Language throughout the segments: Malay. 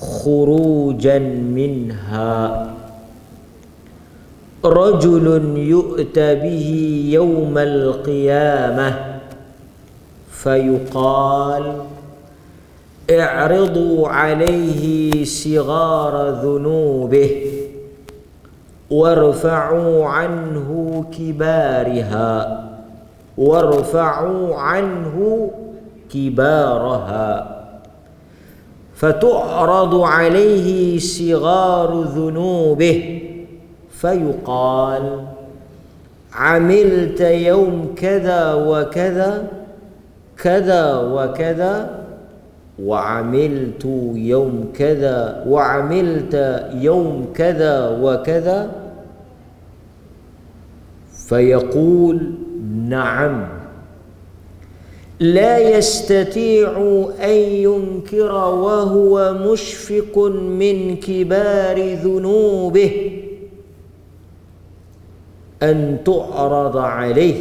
خروجا منها رجل يؤتى به يوم القيامة فيقال اعرضوا عليه صغار ذنوبه وارفعوا عنه كبارها فتعرض عليه صغار ذنوبه فيقال عملت يوم كذا وكذا كذا وكذا وعملت يوم كذا وعملت يوم كذا وكذا فيقول نعم لا يستطيع أن ينكر وهو مشفق من كبار ذنوبه أن تعرض عليه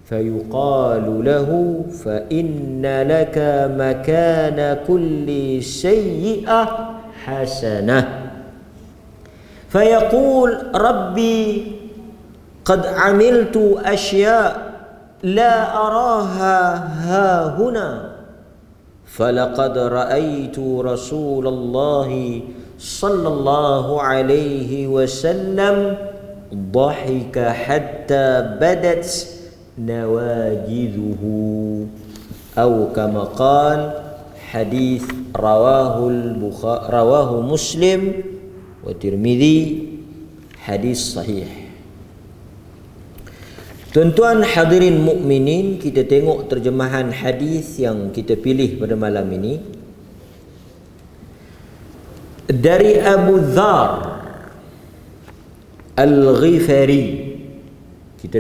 فيقال له فإن لك مكان كل سيئة حسنة فيقول ربي قد عملت أشياء لا أراها ها هنا فلقد رأيت رسول الله صلى الله عليه وسلم ضحك حتى بدت نواجذه أو كما قال حديث رواه مسلم والترمذي حديث صحيح. Tuan-tuan hadirin mukminin, kita tengok terjemahan hadis yang kita pilih pada malam ini dari Abu Dzar Al-Ghifari. Kita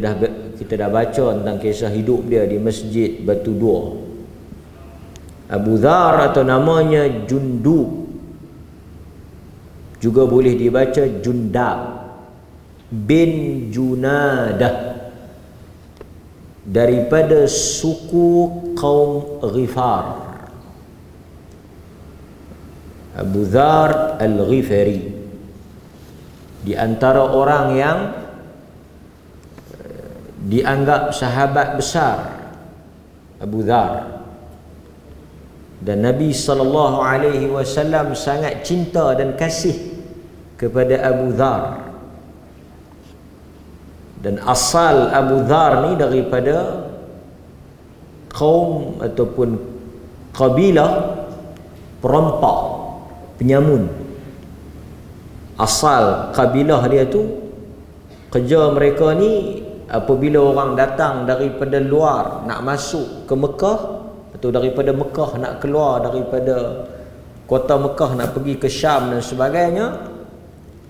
dah baca tentang kisah hidup dia di Masjid Batu Dua. Abu Dzar atau namanya Jundub, juga boleh dibaca Jundab bin Junadah, daripada suku kaum Ghifar. Abu Dzar Al-Ghifari, di antara orang yang dianggap sahabat besar, Abu Dzar. Dan Nabi SAW sangat cinta dan kasih kepada Abu Dzar. Dan asal Abu Dzar ni daripada kaum ataupun kabilah perompak, penyamun. Asal kabilah dia tu, kerja mereka ni apabila orang datang daripada luar nak masuk ke Mekah, atau daripada Mekah nak keluar daripada kota Mekah nak pergi ke Syam dan sebagainya,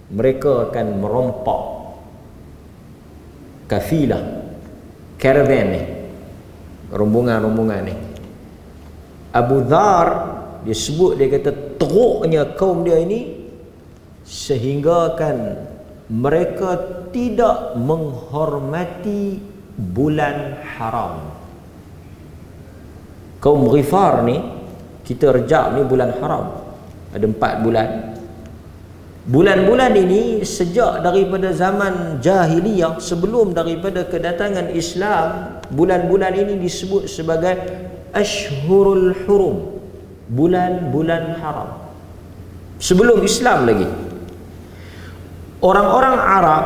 mereka akan merompak kafilah, caravan ni, rombongan-rombongan ni. Abu Dzar dia sebut, dia kata teruknya kaum dia ini sehingga kan mereka tidak menghormati bulan haram. Kaum Ghifar ni, kita Rejab ni bulan haram, ada 4 bulan. Bulan-bulan ini sejak daripada zaman jahiliyah, sebelum daripada kedatangan Islam, bulan-bulan ini disebut sebagai Ashhurul Hurum, bulan-bulan haram. Sebelum Islam lagi, orang-orang Arab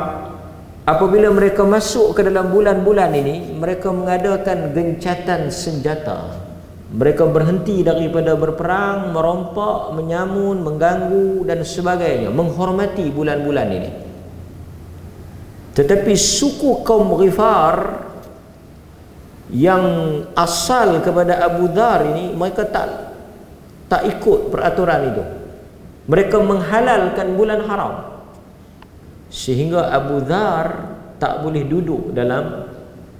apabila mereka masuk ke dalam bulan-bulan ini, mereka mengadakan gencatan senjata. Mereka berhenti daripada berperang, merompak, menyamun, mengganggu dan sebagainya, menghormati bulan-bulan ini. Tetapi suku kaum Ghifar yang asal kepada Abu Dzar ini, mereka tak ikut peraturan itu. Mereka menghalalkan bulan haram, sehingga Abu Dzar tak boleh duduk dalam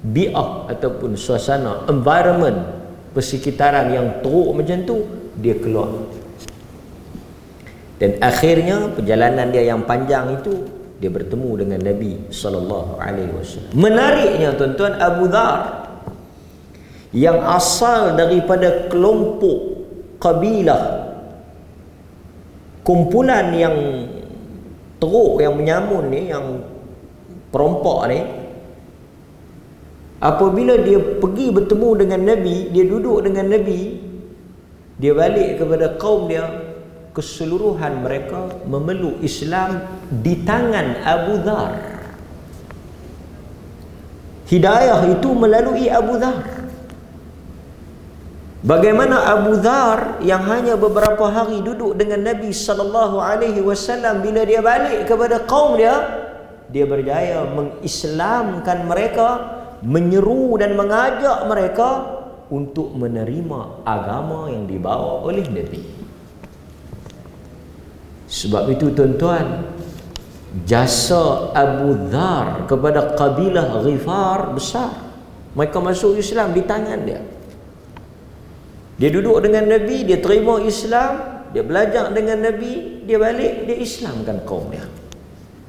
bi'ah ataupun suasana, environment, persekitaran yang teruk macam tu. Dia keluar, dan akhirnya perjalanan dia yang panjang itu, dia bertemu dengan Nabi SAW. Menariknya tuan-tuan, Abu Dzar yang asal daripada kelompok kabilah, kumpulan yang teruk, yang menyamun ni, yang perompak ni, apabila dia pergi bertemu dengan Nabi, dia duduk dengan Nabi, dia balik kepada kaum dia, keseluruhan mereka memeluk Islam di tangan Abu Dhar. Hidayah itu melalui Abu Dhar. Bagaimana Abu Dhar yang hanya beberapa hari duduk dengan Nabi sallallahu alaihi wasallam, bila dia balik kepada kaum dia berjaya mengislamkan mereka, menyeru dan mengajak mereka untuk menerima agama yang dibawa oleh Nabi. Sebab itu tuan-tuan, jasa Abu Dhar kepada kabilah Ghifar besar. Mereka masuk Islam di tangan dia. Dia duduk dengan Nabi, dia terima Islam, dia belajar dengan Nabi, dia balik, dia Islamkan kaum dia.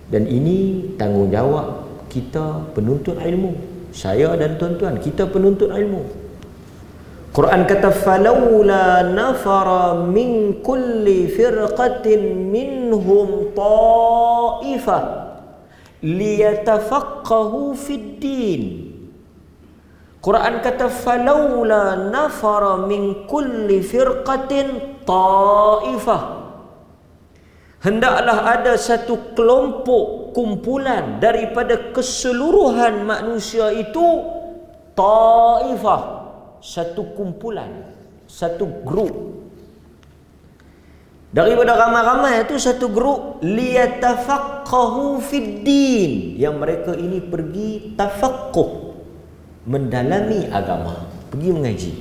Dan ini tanggungjawab kita penuntut ilmu. Saya dan tuan-tuan, kita penuntut ilmu. Quran kata falawla nafara min kulli firqatin minhum ta'ifah liyatafaqahu fid din. Quran kata falawla nafara min kulli firqatin ta'ifah. Hendaklah ada satu kelompok, kumpulan daripada keseluruhan manusia itu, ta'ifah, satu kumpulan, satu grup. Daripada ramai-ramai itu satu grup, liyatafaqahu fid din, yang mereka ini pergi tafaqquh, mendalami agama, pergi mengaji.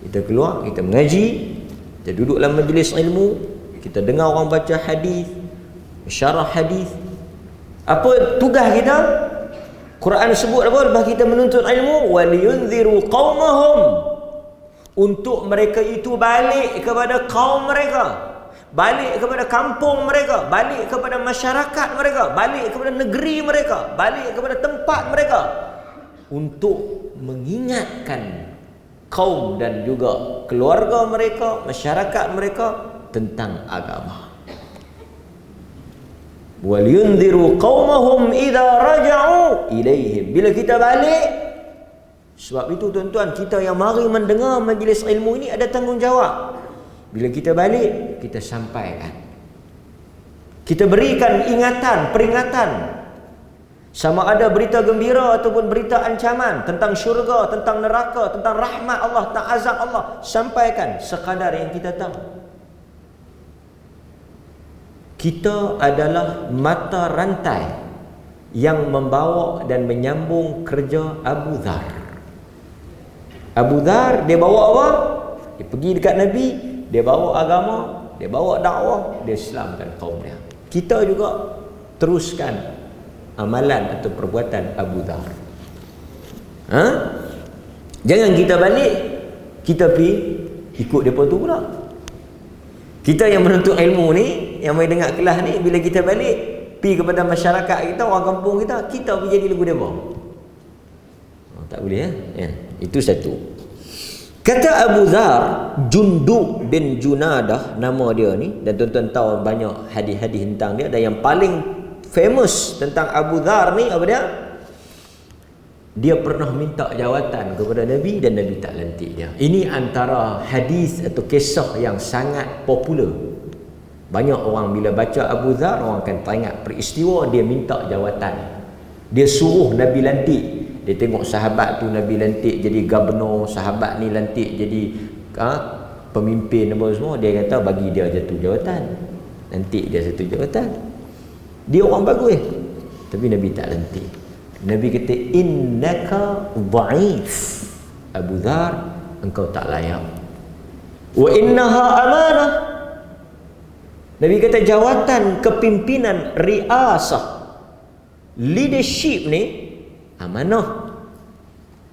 Kita keluar, kita mengaji, kita duduk dalam majlis ilmu, kita dengar orang baca hadis, syarah hadis. Apa tugas kita? Quran sebut apa lepas kita menuntut ilmu? Waliyunziru qaumahum, untuk mereka itu balik kepada kaum mereka, balik kepada kampung mereka, balik kepada masyarakat mereka, balik kepada negeri mereka, balik kepada tempat mereka, untuk mengingatkan kaum dan juga keluarga mereka, masyarakat mereka tentang agama. Waliyunziru qaumahum idza raja'u ilaihim, bila kita balik. Sebab itu tuan-tuan, kita yang mari mendengar majlis ilmu ini ada tanggungjawab. Bila kita balik, kita sampaikan, kita berikan ingatan, peringatan, sama ada berita gembira ataupun berita ancaman tentang syurga, tentang neraka, tentang rahmat Allah, tentang azab Allah. Sampaikan sekadar yang kita tahu. Kita adalah mata rantai yang membawa dan menyambung kerja Abu Dhar. Abu Dhar, dia bawa apa? Dia pergi dekat Nabi, dia bawa agama, dia bawa dakwah, dia Islamkan kaum dia. Kita juga teruskan amalan atau perbuatan Abu Dhar. Jangan kita balik, kita pergi ikut depa tu pula. Kita yang menuntut ilmu ni, yang mai dengar kelas ni, bila kita balik pergi kepada masyarakat kita, orang kampung kita, kita pergi jadi lagu depa. Tak boleh ya. Itu satu. Kata Abu Dhar, Jundub bin Junadah nama dia ni, dan tuan-tuan tahu banyak hadis-hadis tentang dia, dan yang paling famous tentang Abu Dhar ni apa dia? Dia pernah minta jawatan kepada Nabi dan Nabi tak lantik dia. Ini antara hadis atau kisah yang sangat popular. Banyak orang bila baca Abu Dhar, orang akan teringat peristiwa dia minta jawatan. Dia suruh Nabi lantik. Dia tengok sahabat tu Nabi lantik jadi gubernur, sahabat ni lantik jadi pemimpin apa semua, dia kata bagi dia satu jawatan. Lantik dia satu jawatan. Dia orang bagus, tapi Nabi tak lantik. Nabi kata innaka dha'if, Abu Dhar, engkau tak layak. Wa innaha amanah. Nabi kata jawatan kepimpinan, riasah, leadership ni amanah.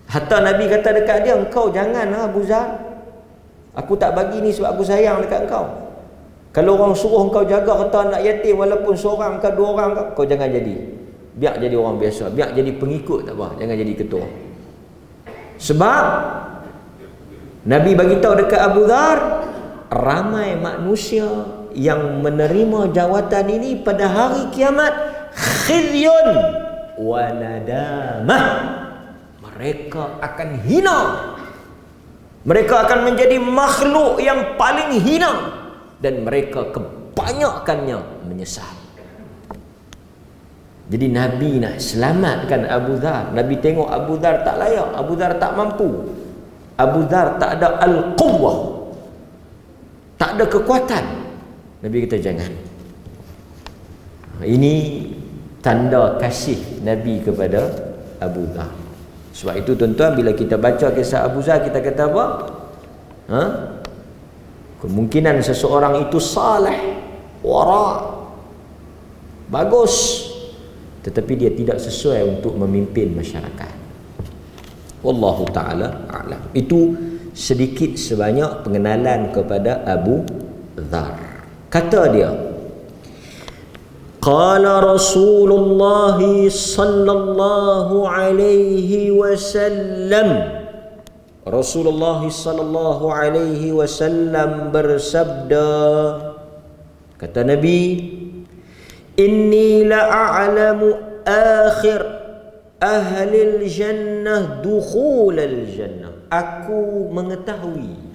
Hatta Nabi kata dekat dia, engkau jangan Abu Dhar, aku tak bagi ni sebab aku sayang dekat engkau. Kalau orang suruh engkau jaga harta anak yatim walaupun seorang ke dua orang, kau jangan jadi. Biar jadi orang biasa, biar jadi pengikut tak apa, jangan jadi ketua. Sebab Nabi bagi tahu dekat Abu Dhar, ramai manusia yang menerima jawatan ini pada hari kiamat khizyun wa nadamah. Mereka akan hina. Mereka akan menjadi makhluk yang paling hina dan mereka kebanyakannya menyesal. Jadi Nabi nak selamatkan Abu Dhar. Nabi tengok Abu Dhar tak layak, Abu Dhar tak mampu, Abu Dhar tak ada al-quwwah, tak ada kekuatan. Nabi kata jangan. Ini tanda kasih Nabi kepada Abu Dhar. Sebab itu tuan-tuan, bila kita baca kisah Abu Dhar, kita kata apa? Kemungkinan seseorang itu saleh, wara, bagus, tetapi dia tidak sesuai untuk memimpin masyarakat. Wallahu ta'ala a'lam. Itu sedikit sebanyak pengenalan kepada Abu Dhar. Kata dia, qala Rasulullah sallallahu alaihi wasallam, Rasulullah sallallahu alaihi wasallam bersabda, kata Nabi, inni la'alamu akhir ahlil jannah dukhulal jannah. Aku mengetahui.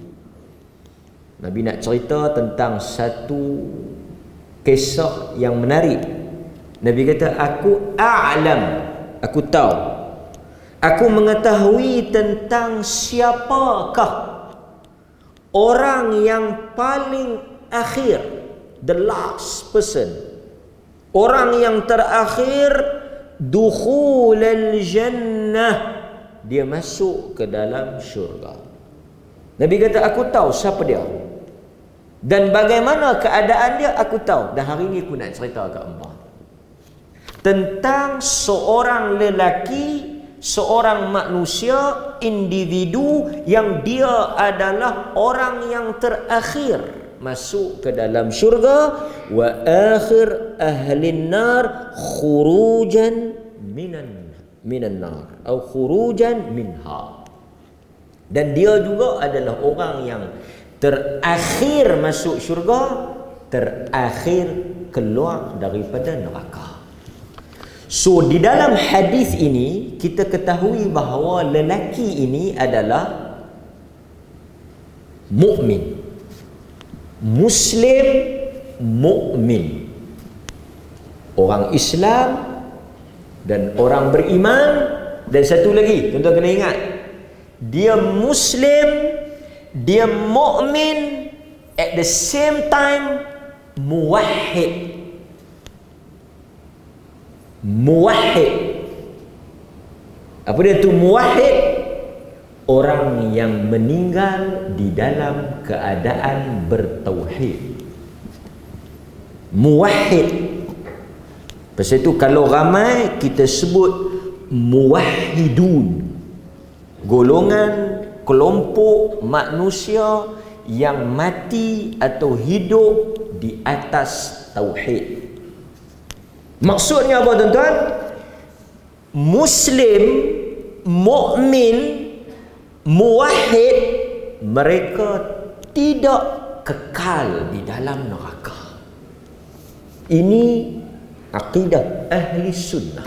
Nabi nak cerita tentang satu kisah yang menarik. Nabi kata, aku a'lam, aku tahu, aku mengetahui tentang siapakah orang yang paling akhir, the last person, orang yang terakhir, dukhulal jannah, dia masuk ke dalam syurga. Nabi kata, aku tahu siapa dia dan bagaimana keadaan dia, aku tahu. Dan hari ini aku nak cerita kat hangpa tentang seorang lelaki, seorang manusia, individu yang dia adalah orang yang terakhir masuk ke dalam syurga. Wa akhir ahlin nar khurujan minan nar atau khurujan minha. Dan dia juga adalah orang yang terakhir masuk syurga, terakhir keluar daripada neraka. So di dalam hadis ini kita ketahui bahawa lelaki ini adalah mukmin, Muslim, mukmin, orang Islam dan orang beriman. Dan satu lagi, tuan-tuan kena ingat, dia Muslim, dia mukmin, at the same time muwahhid. Muwahhid, apa dia tu muwahhid? Orang yang meninggal di dalam keadaan bertauhid. Muwahhid. Pasal itu kalau ramai kita sebut muwahhidun, golongan, kelompok manusia yang mati atau hidup di atas tauhid. Maksudnya apa tuan-tuan? Muslim, mukmin, muwahhid, mereka tidak kekal di dalam neraka. Ini akidah ahli sunnah.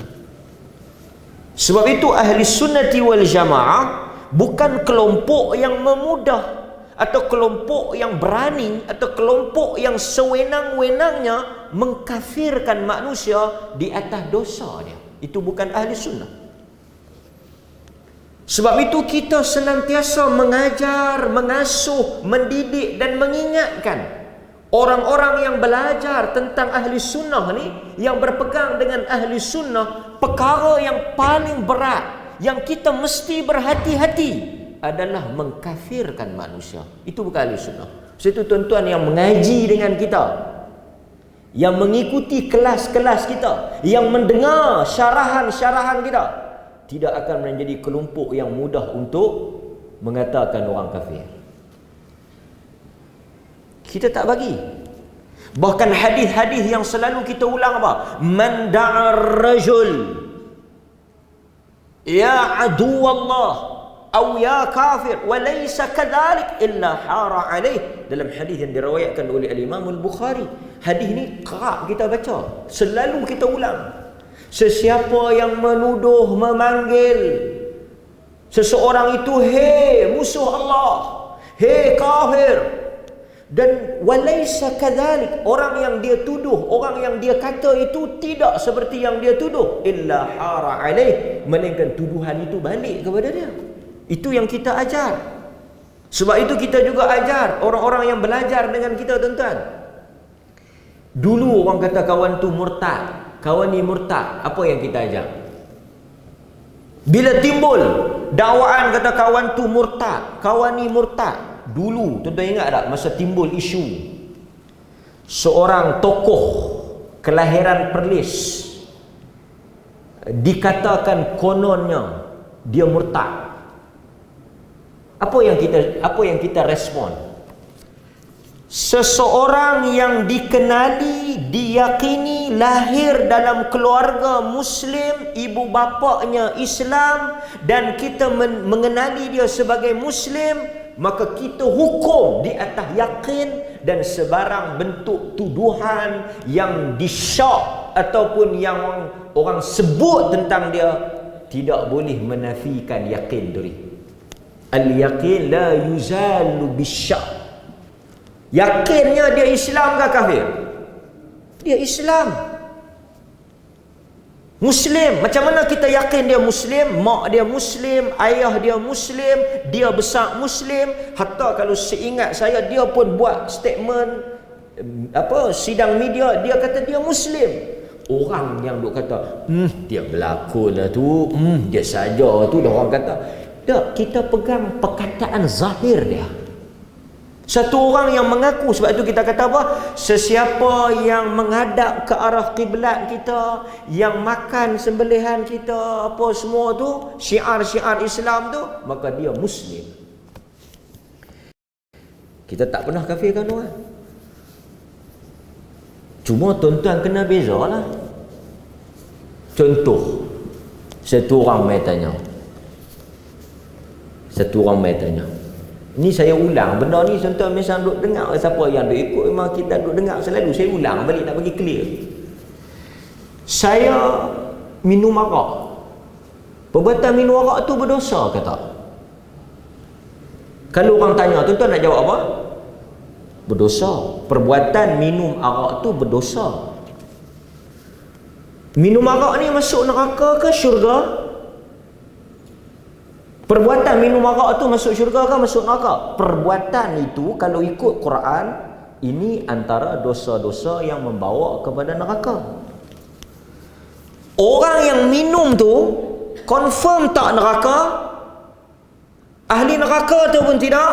Sebab itu ahli sunnati wal jamaah bukan kelompok yang memudah, atau kelompok yang berani, atau kelompok yang sewenang-wenangnya mengkafirkan manusia di atas dosa dia. Itu bukan ahli sunnah. Sebab itu kita senantiasa mengajar, mengasuh, mendidik dan mengingatkan orang-orang yang belajar tentang ahli sunnah ni, yang berpegang dengan ahli sunnah, perkara yang paling berat yang kita mesti berhati-hati adalah mengkafirkan manusia. Itu bukan ahli sunnah. Sebab itu tuan-tuan yang mengaji dengan kita, yang mengikuti kelas-kelas kita, yang mendengar syarahan-syarahan kita, tidak akan menjadi kelompok yang mudah untuk mengatakan orang kafir. Kita tak bagi. Bahkan hadis-hadis yang selalu kita ulang apa? Man da'ar rajul ya adu Allah Aw ya kafir wa laysa kadzalik illa hara alaih. Dalam hadis yang diriwayatkan oleh Al-Imam Al-Bukhari. Hadis ni kerap kita baca, selalu kita ulang. Sesiapa yang menuduh, memanggil seseorang itu hei musuh Allah, hei kafir, dan walaysa kadzalik, orang yang dia tuduh, orang yang dia kata itu tidak seperti yang dia tuduh, illa hara alaih, melainkan tuduhan itu balik kepada dia. Itu yang kita ajar. Sebab itu kita juga ajar orang-orang yang belajar dengan kita, tuan-tuan. Dulu orang kata kawan tu murtad, kawan ni murtad, apa yang kita ajar? Bila timbul dakwaan kata kawan tu murtad, kawan ni murtad, dulu tuan-tuan ingat tak masa timbul isu seorang tokoh kelahiran Perlis dikatakan kononnya dia murtad, apa yang kita respon? Seseorang yang dikenali, diyakini lahir dalam keluarga Muslim, ibu bapaknya Islam, dan kita mengenali dia sebagai Muslim, maka kita hukum di atas yakin, dan sebarang bentuk tuduhan yang disyak ataupun yang orang sebut tentang dia tidak boleh menafikan yakin diri. Al-yaqin la yuzalu bisyak. Yakinnya dia Islam ke kafir? Dia Islam, Muslim. Macam mana kita yakin dia Muslim? Mak dia Muslim, ayah dia Muslim, dia besar Muslim. Hatta kalau seingat saya, dia pun buat statement sidang media, dia kata dia Muslim. Orang yang duk kata dia berlakon lah tu, dia saja tu, dah orang kata. Tak, kita pegang perkataan zahir dia. Satu orang yang mengaku, sebab itu kita kata apa? Sesiapa yang menghadap ke arah kiblat kita, yang makan sembelihan kita, apa semua tu, syiar-syiar Islam tu, maka dia Muslim. Kita tak pernah kafirkan orang. Cuma tuan-tuan kena bezalah. Contoh, satu orang mai tanya. Ni saya ulang benda ni, tuan-tuan misal duk dengar, siapa yang duk ikut memang kita duk dengar selalu, saya ulang balik nak bagi clear. Saya minum arak. Perbuatan minum arak tu berdosa ke tak? Kalau orang tanya, tuan-tuan nak jawab apa? Berdosa. Perbuatan minum arak tu berdosa. Minum arak ni masuk neraka ke syurga? Perbuatan minum arak tu masuk syurga ke masuk neraka? Perbuatan itu kalau ikut Quran, ini antara dosa-dosa yang membawa kepada neraka. Orang yang minum tu confirm tak neraka? Ahli neraka tu pun tidak?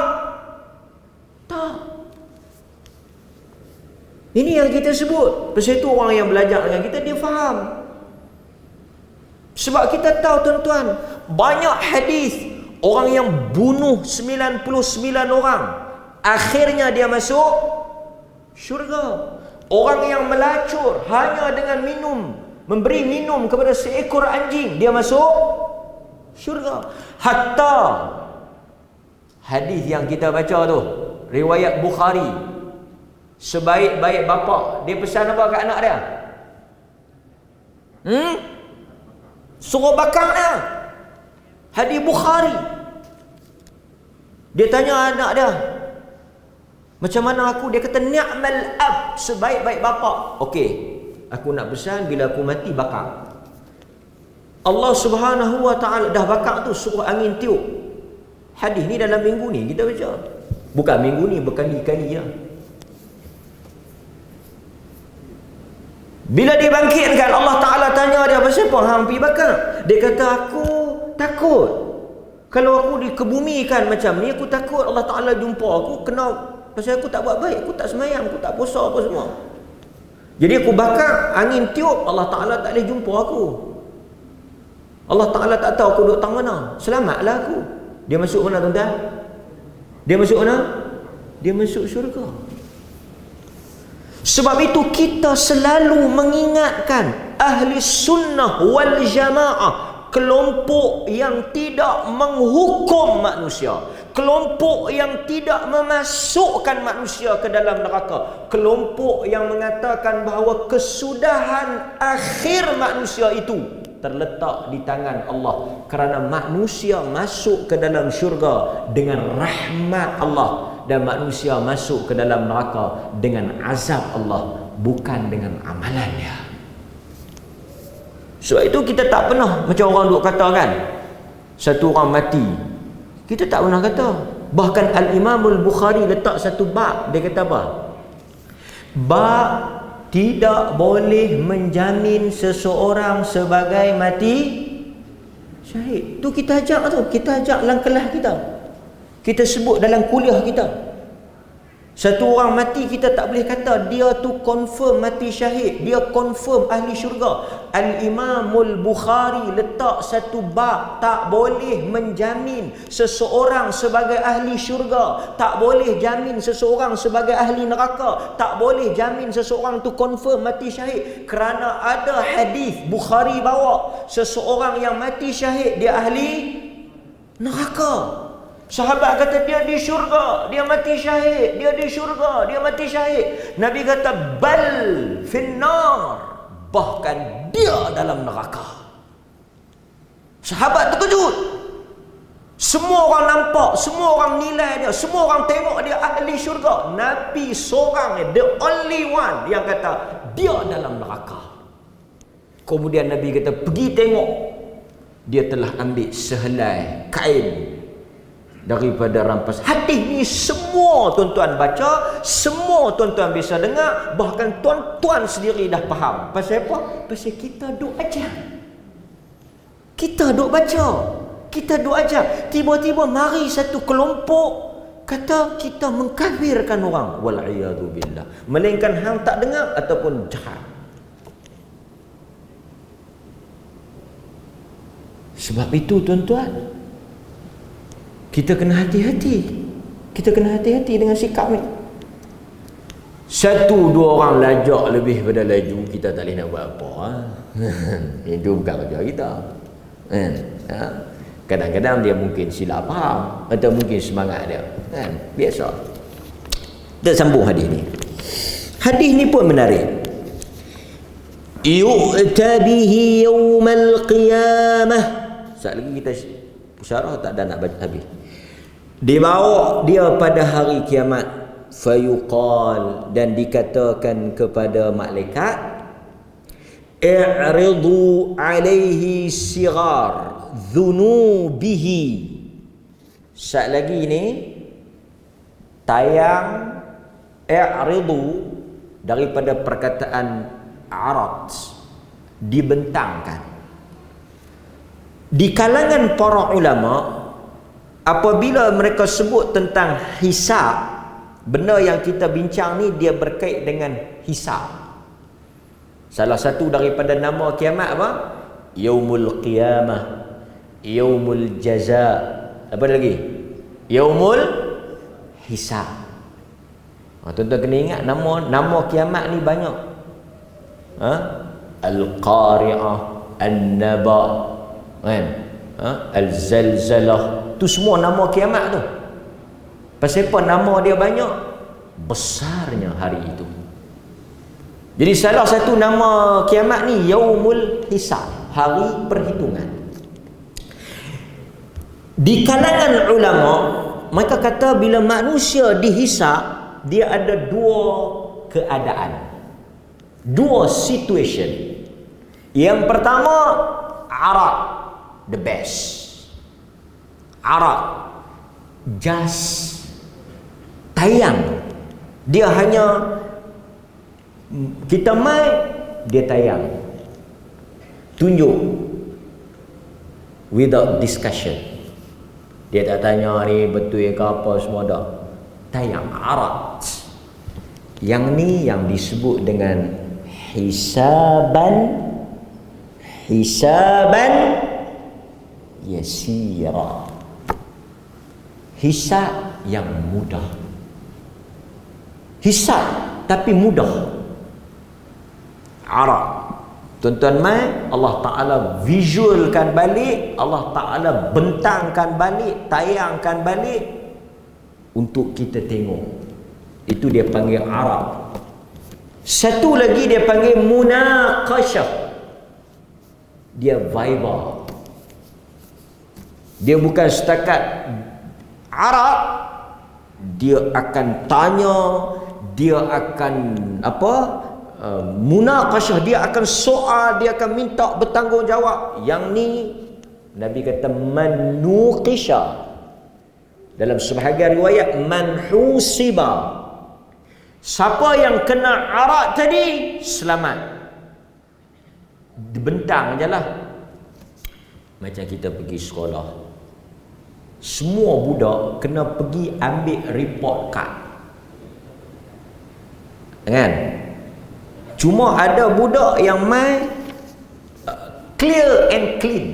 Tak. Ini yang kita sebut. Pasal itu orang yang belajar dengan kita, dia faham. Sebab kita tahu, tuan-tuan, banyak hadis orang yang bunuh 99 orang, akhirnya dia masuk syurga. Orang yang melacur hanya dengan minum, memberi minum kepada seekor anjing, dia masuk syurga. Hatta hadis yang kita baca tu, riwayat Bukhari, sebaik-baik bapa, dia pesan apa kat anak dia? Suruh bakar dia. Hadis Bukhari. Dia tanya anak dia, macam mana aku? Dia kata, ni'mal ab, sebaik-baik bapa. Okey, aku nak pesan bila aku mati bakar. Allah Subhanahu wa ta'ala dah bakar tu, suruh angin tiup. Hadis ni dalam minggu ni kita baca. Bukan minggu ni, berkali-kali ya. Bila dia bangkitkan, Allah Ta'ala tanya dia, pasal apa hang pergi bakar? Dia kata, aku takut. Kalau aku dikebumikan macam ni, aku takut Allah Ta'ala jumpa aku, kena, pasal aku tak buat baik, aku tak semayang, aku tak puasa apa semua. Jadi aku bakar, angin tiup, Allah Ta'ala tak boleh jumpa aku. Allah Ta'ala tak tahu aku duduk tang mana. Selamatlah aku. Dia masuk mana, tuan-tuan? Dia masuk mana? Dia masuk syurga. Sebab itu kita selalu mengingatkan ahli sunnah wal jamaah, kelompok yang tidak menghukum manusia, kelompok yang tidak memasukkan manusia ke dalam neraka, kelompok yang mengatakan bahawa kesudahan akhir manusia itu terletak di tangan Allah, kerana manusia masuk ke dalam syurga dengan rahmat Allah dan manusia masuk ke dalam neraka dengan azab Allah, bukan dengan amalannya. Sebab itu kita tak pernah macam orang duk kata kan, satu orang mati, kita tak pernah kata. Bahkan Al-Imam Al-Bukhari letak satu bab, dia kata apa? Bab tidak boleh menjamin seseorang sebagai mati syahid. Tu kita ajak tu, kita ajak dalam kelas kita. Kita sebut dalam kuliah kita. Satu orang mati, kita tak boleh kata dia tu confirm mati syahid, dia confirm ahli syurga. Al-Imamul Bukhari letak satu bab, tak boleh menjamin seseorang sebagai ahli syurga, tak boleh jamin seseorang sebagai ahli neraka, tak boleh jamin seseorang tu confirm mati syahid, kerana ada hadis Bukhari bawa seseorang yang mati syahid dia ahli neraka. Sahabat kata dia di syurga, dia mati syahid, dia di syurga, dia mati syahid. Nabi kata bal finnar, bahkan dia dalam neraka. Sahabat terkejut. Semua orang nampak, semua orang nilai dia, semua orang tengok dia ahli syurga. Nabi seorang, the only one yang kata dia dalam neraka. Kemudian Nabi kata pergi tengok, dia telah ambil sehelai kain daripada rampas. Hadis ni semua tuan-tuan baca, semua tuan-tuan bisa dengar, bahkan tuan-tuan sendiri dah faham. Pasal apa? Pasal kita duk ajar, kita duk baca, kita duk ajar. Tiba-tiba mari satu kelompok kata kita mengkafirkan orang, wal'iyadu billah, melainkan hang tak dengar ataupun jahat. Sebab itu tuan-tuan, kita kena hati-hati. Kita kena hati-hati dengan sikap ni. Satu dua orang lajak lebih pada laju, kita tak boleh nak buat apa. Itu bukan kerja kita. Kadang-kadang dia mungkin silap faham, atau mungkin semangat dia. Biasa. Kita sambung hadis ni. Hadis ni pun menarik. Yu'ta bihi yawmal qiyamah. Sekali lagi kita syarah, tak ada nak baca habis. Dibawa dia pada hari kiamat, fayuqal, dan dikatakan kepada malaikat, i'ridu alaihi sigar dhunubihi. Sat lagi ni tayang i'ridu daripada perkataan arad, dibentangkan. Di kalangan para ulama, apabila mereka sebut tentang hisab, benda yang kita bincang ni dia berkait dengan hisab. Salah satu daripada nama kiamat apa? Yaumul qiyamah, yaumul jaza, apa lagi? Yaumul hisab. Tuan-tuan kena ingat nama kiamat ni banyak. Al-Qari'ah, An-Naba, Al-Zalzalah, tu semua nama kiamat tu. Pasal apa nama dia banyak? Besarnya hari itu. Jadi salah satu nama kiamat ni Yaumul Hisab, hari perhitungan. Di kalangan ulama, mereka kata bila manusia dihisab, dia ada dua keadaan, dua situation. Yang pertama, arad, the best. Arad, just tayang. Dia hanya kita mai, dia tayang, tunjuk without discussion. Dia tak tanya ni betul ke apa, semua dah tayang, arad. Yang ni yang disebut dengan hisaban yasira. Hisab yang mudah. Hisab tapi mudah. Arad. Tuan-tuan mai, Allah Ta'ala visualkan balik, Allah Ta'ala bentangkan balik, tayangkan balik untuk kita tengok. Itu dia panggil Arab. Satu lagi dia panggil munaqashah. Dia viva. Dia bukan setakat Arab, dia akan tanya, dia akan munaqashah, dia akan soal, dia akan minta bertanggungjawab. Yang ni Nabi kata manuqisha. Dalam sebahagian riwayat manhusiba. Siapa yang kena arak tadi selamat. Dibentang je lah. Macam kita pergi sekolah, semua budak kena pergi ambil report card, kan? Cuma ada budak yang mai clear and clean.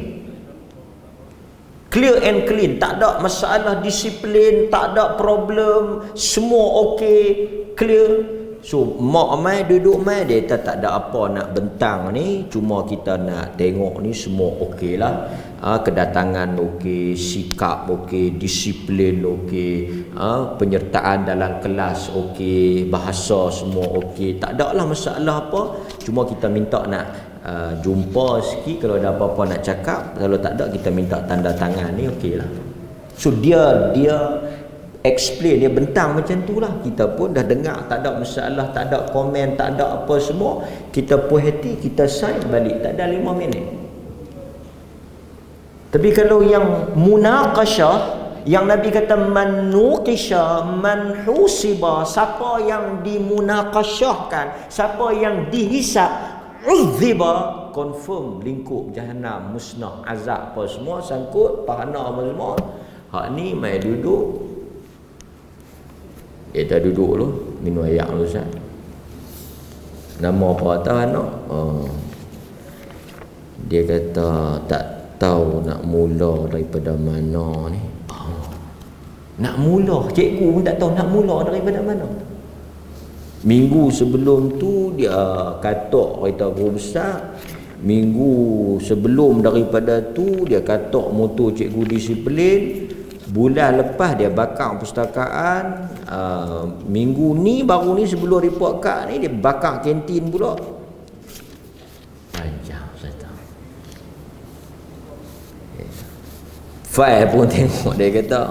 Clear and clean, tak ada masalah disiplin, tak ada problem, semua okey, clear. So mak mai duduk mai, dia tak ada apa nak bentang ni, cuma kita nak tengok ni semua okey lah. Kedatangan okey, sikap okey, disiplin okey, penyertaan dalam kelas okey, bahasa semua okey, tak ada lah masalah apa. Cuma kita minta nak jumpa sikit, kalau ada apa-apa nak cakap, kalau tak ada kita minta tanda tangan ni okey lah. So dia explain, dia bentang macam tu lah. Kita pun dah dengar, tak ada masalah, tak ada komen, tak ada apa semua. Kita puas hati, kita sign balik, tak ada 5 minit. Tapi kalau yang munaqashah, yang Nabi kata manuqisha, manhusiba, siapa yang dimunaqashahkan, siapa yang dihisap, uzziba, confirm lingkup jahanam, musnah, azab apa semua, sangkut pahana apa semua. Hak ni mai duduk, dah duduk dulu, minum air dulu Ustaz. Nama apa atas anak? Dia kata tak tahu nak mula daripada mana ni. Nak mula, cikgu pun tak tahu nak mula daripada mana. Minggu sebelum tu dia katok kereta guru besar. Minggu sebelum daripada tu dia katok motor cikgu disiplin. Bulan lepas dia bakar perpustakaan. Minggu ni baru ni sebelum report card ni dia bakar kantin pula. Panjang saya tahu. File pun tengok, dia kata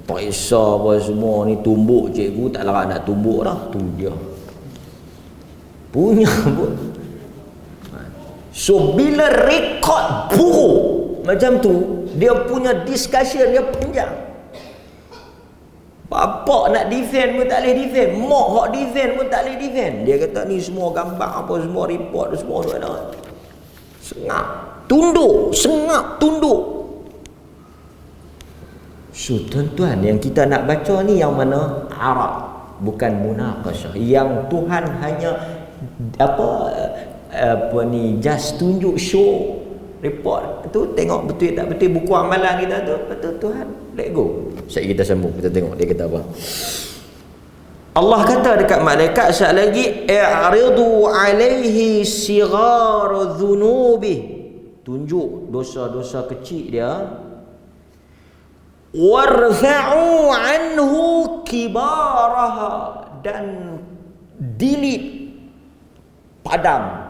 periksa apa semua ni, tumbuk cikgu tak larat nak tumbuk dah. Tu dia punya pun. So bila rekod buruk macam tu, dia punya discussion dia panjang. Bapak nak defend pun tak boleh defend, mak hak defend pun tak boleh defend. Dia kata ni semua gambar apa semua, report semua tu ada. Sengap tunduk, sengap tunduk. So tuan-tuan, yang kita nak baca ni yang mana? Arab, bukan munaqashah. Yang Tuhan hanya apa ni, just tunjuk, show report tu, tengok betul tak betul buku amalan kita tu, betul Tuhan let go. Sekejap kita sambung, kita tengok dia kata apa. Allah kata dekat malaikat sekejap lagi, i'ridu alaihi sighar dhunubi, tunjuk dosa-dosa kecil dia, warfa'u anhu kibaraha, dan delete, padam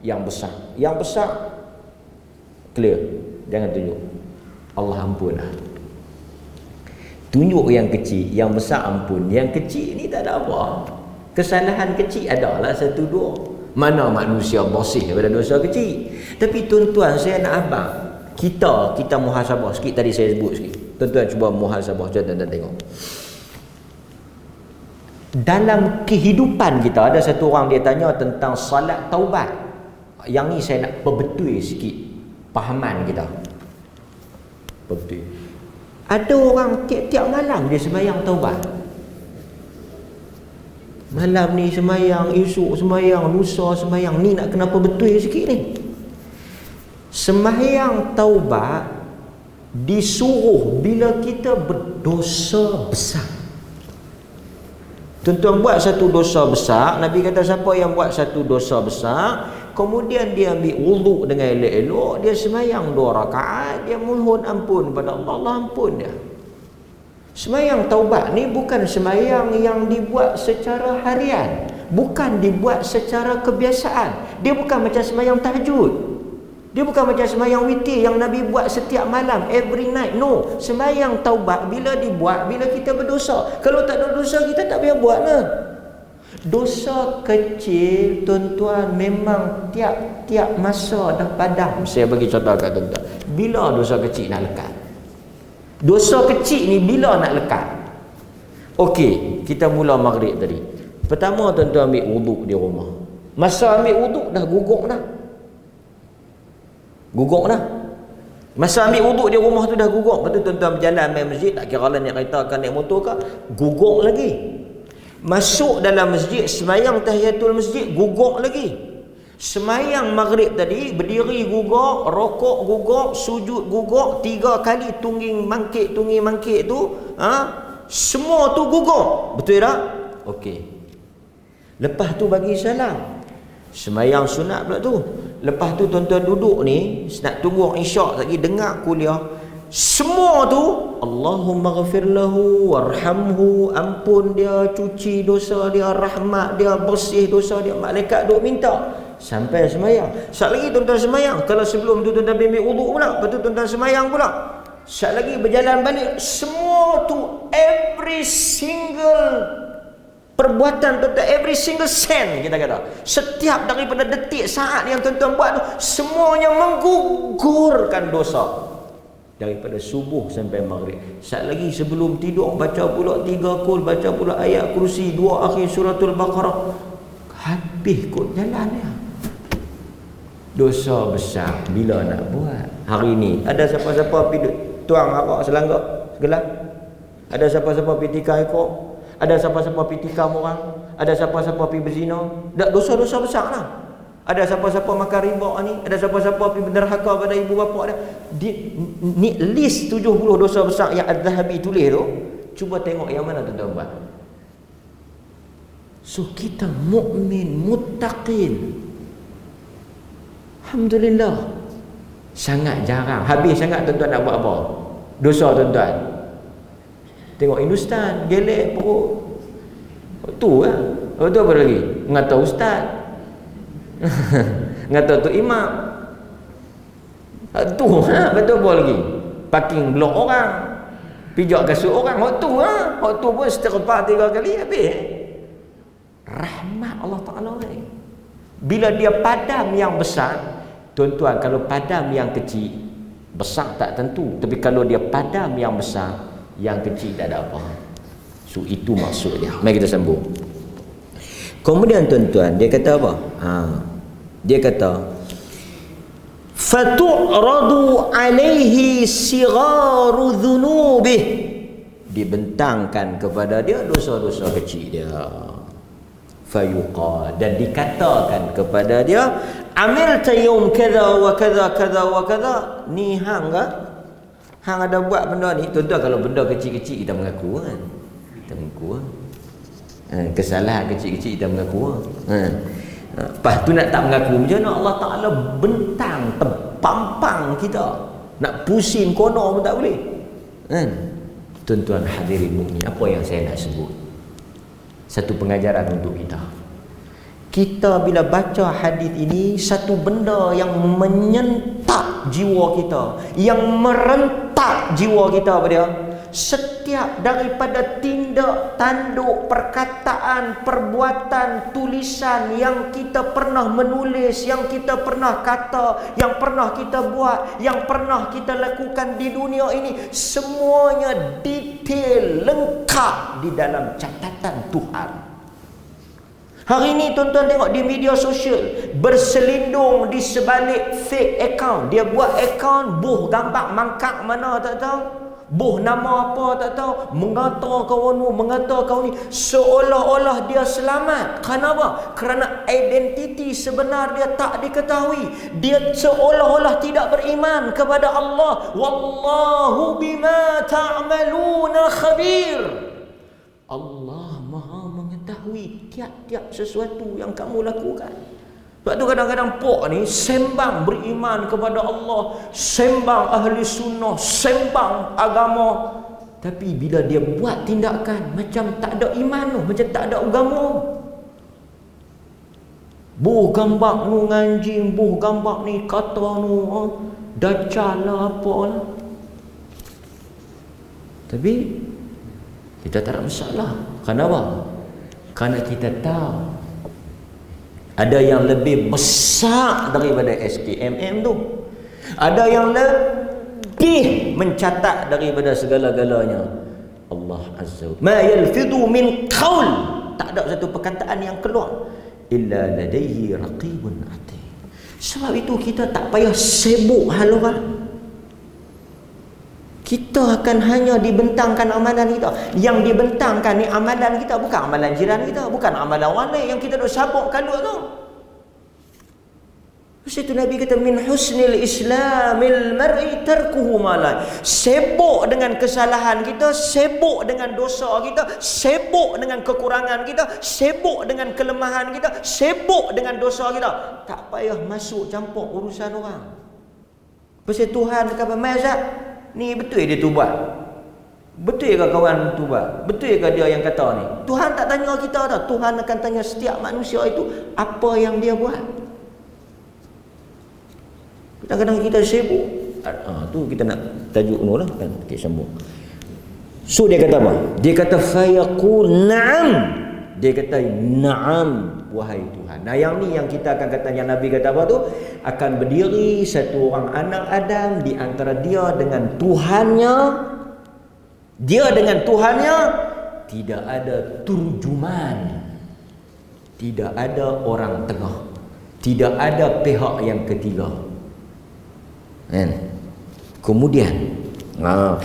yang besar. Yang besar clear, jangan tunjuk. Allah ampun lah. Tunjuk yang kecil, yang besar ampun. Yang kecil ni tak ada apa, kesalahan kecil adalah satu dua. Mana manusia bersih daripada dosa kecil. Tapi tuan-tuan, saya nak abang kita muhasabah sikit. Tadi saya sebut sikit, tuan-tuan cuba muhasabah, tuan-tuan tengok. Dalam kehidupan kita, ada satu orang dia tanya tentang salat taubat. Yang ni saya nak perbetul sikit pahaman kita. Betul. Ada orang tiap-tiap malam dia sembahyang taubat. Malam ni sembahyang, esok sembahyang, lusa sembahyang. Ni nak kenapa betul sikit ni? Sembahyang taubat disuruh bila kita berdosa besar. Tuan-tuan buat satu dosa besar, Nabi kata siapa yang buat satu dosa besar, kemudian dia ambil wuduk dengan elok-elok, dia semayang 2 rakaat, dia mohon ampun kepada Allah, Allah ampun dia. Semayang taubat ni bukan semayang yang dibuat secara harian, bukan dibuat secara kebiasaan. Dia bukan macam semayang tahajud. Dia bukan macam semayang witir yang Nabi buat setiap malam, every night. No, semayang taubat bila dibuat bila kita berdosa. Kalau tak ada dosa, kita tak payah buat lah. Dosa kecil, tuan-tuan, memang tiap-tiap masa dah padam. Saya bagi contoh kat tuan-tuan. Bila dosa kecil nak lekat? Dosa kecil ni bila nak lekat? Okey, kita mula maghrib tadi. Pertama tuan-tuan ambil wuduk di rumah. Masa ambil wuduk dah guguk dah. Guguk dah. Masa ambil wuduk di rumah tu dah guguk. Lepas tu tuan-tuan berjalan main masjid, tak kira lah naik kereta ke naik motor ke, guguk lagi. Masuk dalam masjid, semayang tahiyatul masjid, guguk lagi. Semayang maghrib tadi, berdiri guguk, rokok guguk, sujud guguk, 3 kali tungging mangkit tu, semua tu guguk. Betul tak? Okey. Lepas tu bagi salam. Semayang sunat pula tu. Lepas tu tuan-tuan duduk ni, nak tunggu isyak lagi, dengar kuliah. Semua tu, Allahumma ghafir lahu warhamhu, ampun dia, cuci dosa dia, rahmat dia, bersih dosa dia. Malaikat duk minta sampai semayang. Sat lagi tuan-tuan semayang. Kalau sebelum tu tuan-tuan ambil wuduk pula, lepas tu tuan-tuan semayang pula. Sat lagi berjalan balik. Semua tu, every single perbuatan tuan-tuan, every single cent kita kata, setiap daripada detik saat yang tuan-tuan buat tu, semuanya menggugurkan dosa. Daripada subuh sampai maghrib. Sat lagi sebelum tidur baca pula 3 kul, baca pula ayat kursi, 2 akhir suratul Baqarah. Habis kot jalannya. Dosa besar bila nak buat? Hari ni ada siapa-siapa pergi tuang apa selangkah segelas? Ada siapa-siapa pergi tikar ekor? Ada siapa-siapa pergi tikam orang? Ada siapa-siapa pergi berzina? Tak, dosa-dosa besar lah. Ada siapa-siapa makan riba ni? Ada siapa-siapa pergi berderhaka pada ibu bapa dia? Ni list 70 dosa besar yang Az-Zahabi tulis tu. Cuba tengok yang mana tuan-tuan buat. So kita mukmin, muttaqin. Alhamdulillah. Sangat jarang. Habis sangat tuan-tuan nak buat apa? Dosa tuan-tuan. Tengok Hindustan, gelek perut. Tu lah. Lepas tu apa lagi? Ngata ustaz. Ngata tu imam. Tu ha, betul apa lagi? Parking blok orang. Pijak kasut orang. Hak tu ha. Hak tu pun seterpa 3 kali habis. Rahmat Allah Ta'ala ni. Bila dia padam yang besar, tuan-tuan, kalau padam yang kecil, besar tak tentu. Tapi kalau dia padam yang besar, yang kecil tak ada apa. So itu maksudnya. Mari kita sambung. Kemudian tuan-tuan, dia kata apa? Dia kata fatu'radu alaihi sigharu dhunubih, dibentangkan kepada dia dosa-dosa kecil dia. Fayuqal, dan dikatakan kepada dia, amilta yawm kadha wa kadha kadha wa kadha, ni hang ke? Hang ada buat benda ni. Tuan-tuan, kalau benda kecil-kecil kita mengaku kan. Kita mengaku kan. Kesalahan kecil-kecil kita mengaku kan. Lepas tu nak tak mengaku, macam mana Allah Ta'ala bentang, terpampang kita. Nak pusing kono pun tak boleh kan. Tuan-tuan hadirin mukmin, apa yang saya nak sebut, satu pengajaran untuk kita. Kita bila baca hadis ini, satu benda yang menyentak jiwa kita, yang merentak jiwa kita pada dia. Setiap daripada tindak tanduk, perkataan, perbuatan, tulisan yang kita pernah menulis, yang kita pernah kata, yang pernah kita buat, yang pernah kita lakukan di dunia ini, semuanya detail, lengkap di dalam catatan Tuhan. Hari ini tuan-tuan tengok di media sosial, berselindung di sebalik fake account. Dia buat account, buh gambar mangkak mana tak tahu, buh nama apa tak tahu, mengata kawan ni, mengata kawan ni, seolah-olah dia selamat. Kenapa? Kerana identiti sebenar dia tak diketahui. Dia seolah-olah tidak beriman kepada Allah. Wallahu bima ta'maluna khabir. Allah Maha mengetahui tiap-tiap sesuatu yang kamu lakukan. Sebab tu kadang-kadang pok ni sembang beriman kepada Allah, sembang ahli sunnah, sembang agama, tapi bila dia buat tindakan macam tak ada iman tu, macam tak ada agama. Buh gambar nu nganjing, buh gambar ni kata nu dajjal lah apalah. Tapi kita tak ada masalah. Kenapa? Kerana kita tahu ada yang lebih besar daripada SKMM tu. Ada yang lebih mencatat daripada segala-galanya. Allah Azza wa ma yalfidu min qaul, tak ada satu perkataan yang keluar illa ladaihi raqibun atid. Sebab itu kita tak payah sibuk hal orang. Kita akan hanya dibentangkan amalan kita. Yang dibentangkan ni amalan kita, bukan amalan jiran kita, bukan amalan orang lain yang kita duk sabuk kalut tu. Lepas itu Nabi kata min husnil islamil mar'i tarkuhu ma la. Sibuk dengan kesalahan kita, sibuk dengan dosa kita, sibuk dengan kekurangan kita, sibuk dengan kelemahan kita, sibuk dengan dosa kita. Tak payah masuk campur urusan orang. Pasal Tuhan kata mazat, ni betul dia tu buat? Betul ke kawan tu buat? Betul ke dia yang kata ni? Tuhan tak tanya kita dah. Tuhan akan tanya setiap manusia itu apa yang dia buat. Kadang-kadang kita sibuk. Tu kita nak tajuk ni lah kan. Okay, sambung. So dia kata apa? Dia kata fayaqul na'am. Dia kata na'am wahai Tuhan. Nah yang ni yang kita akan kata, yang Nabi kata apa tu? Akan berdiri satu orang anak Adam di antara dia dengan Tuhannya. Dia dengan Tuhannya tidak ada turjuman. Tidak ada orang tengah. Tidak ada pihak yang ketiga. Kemudian la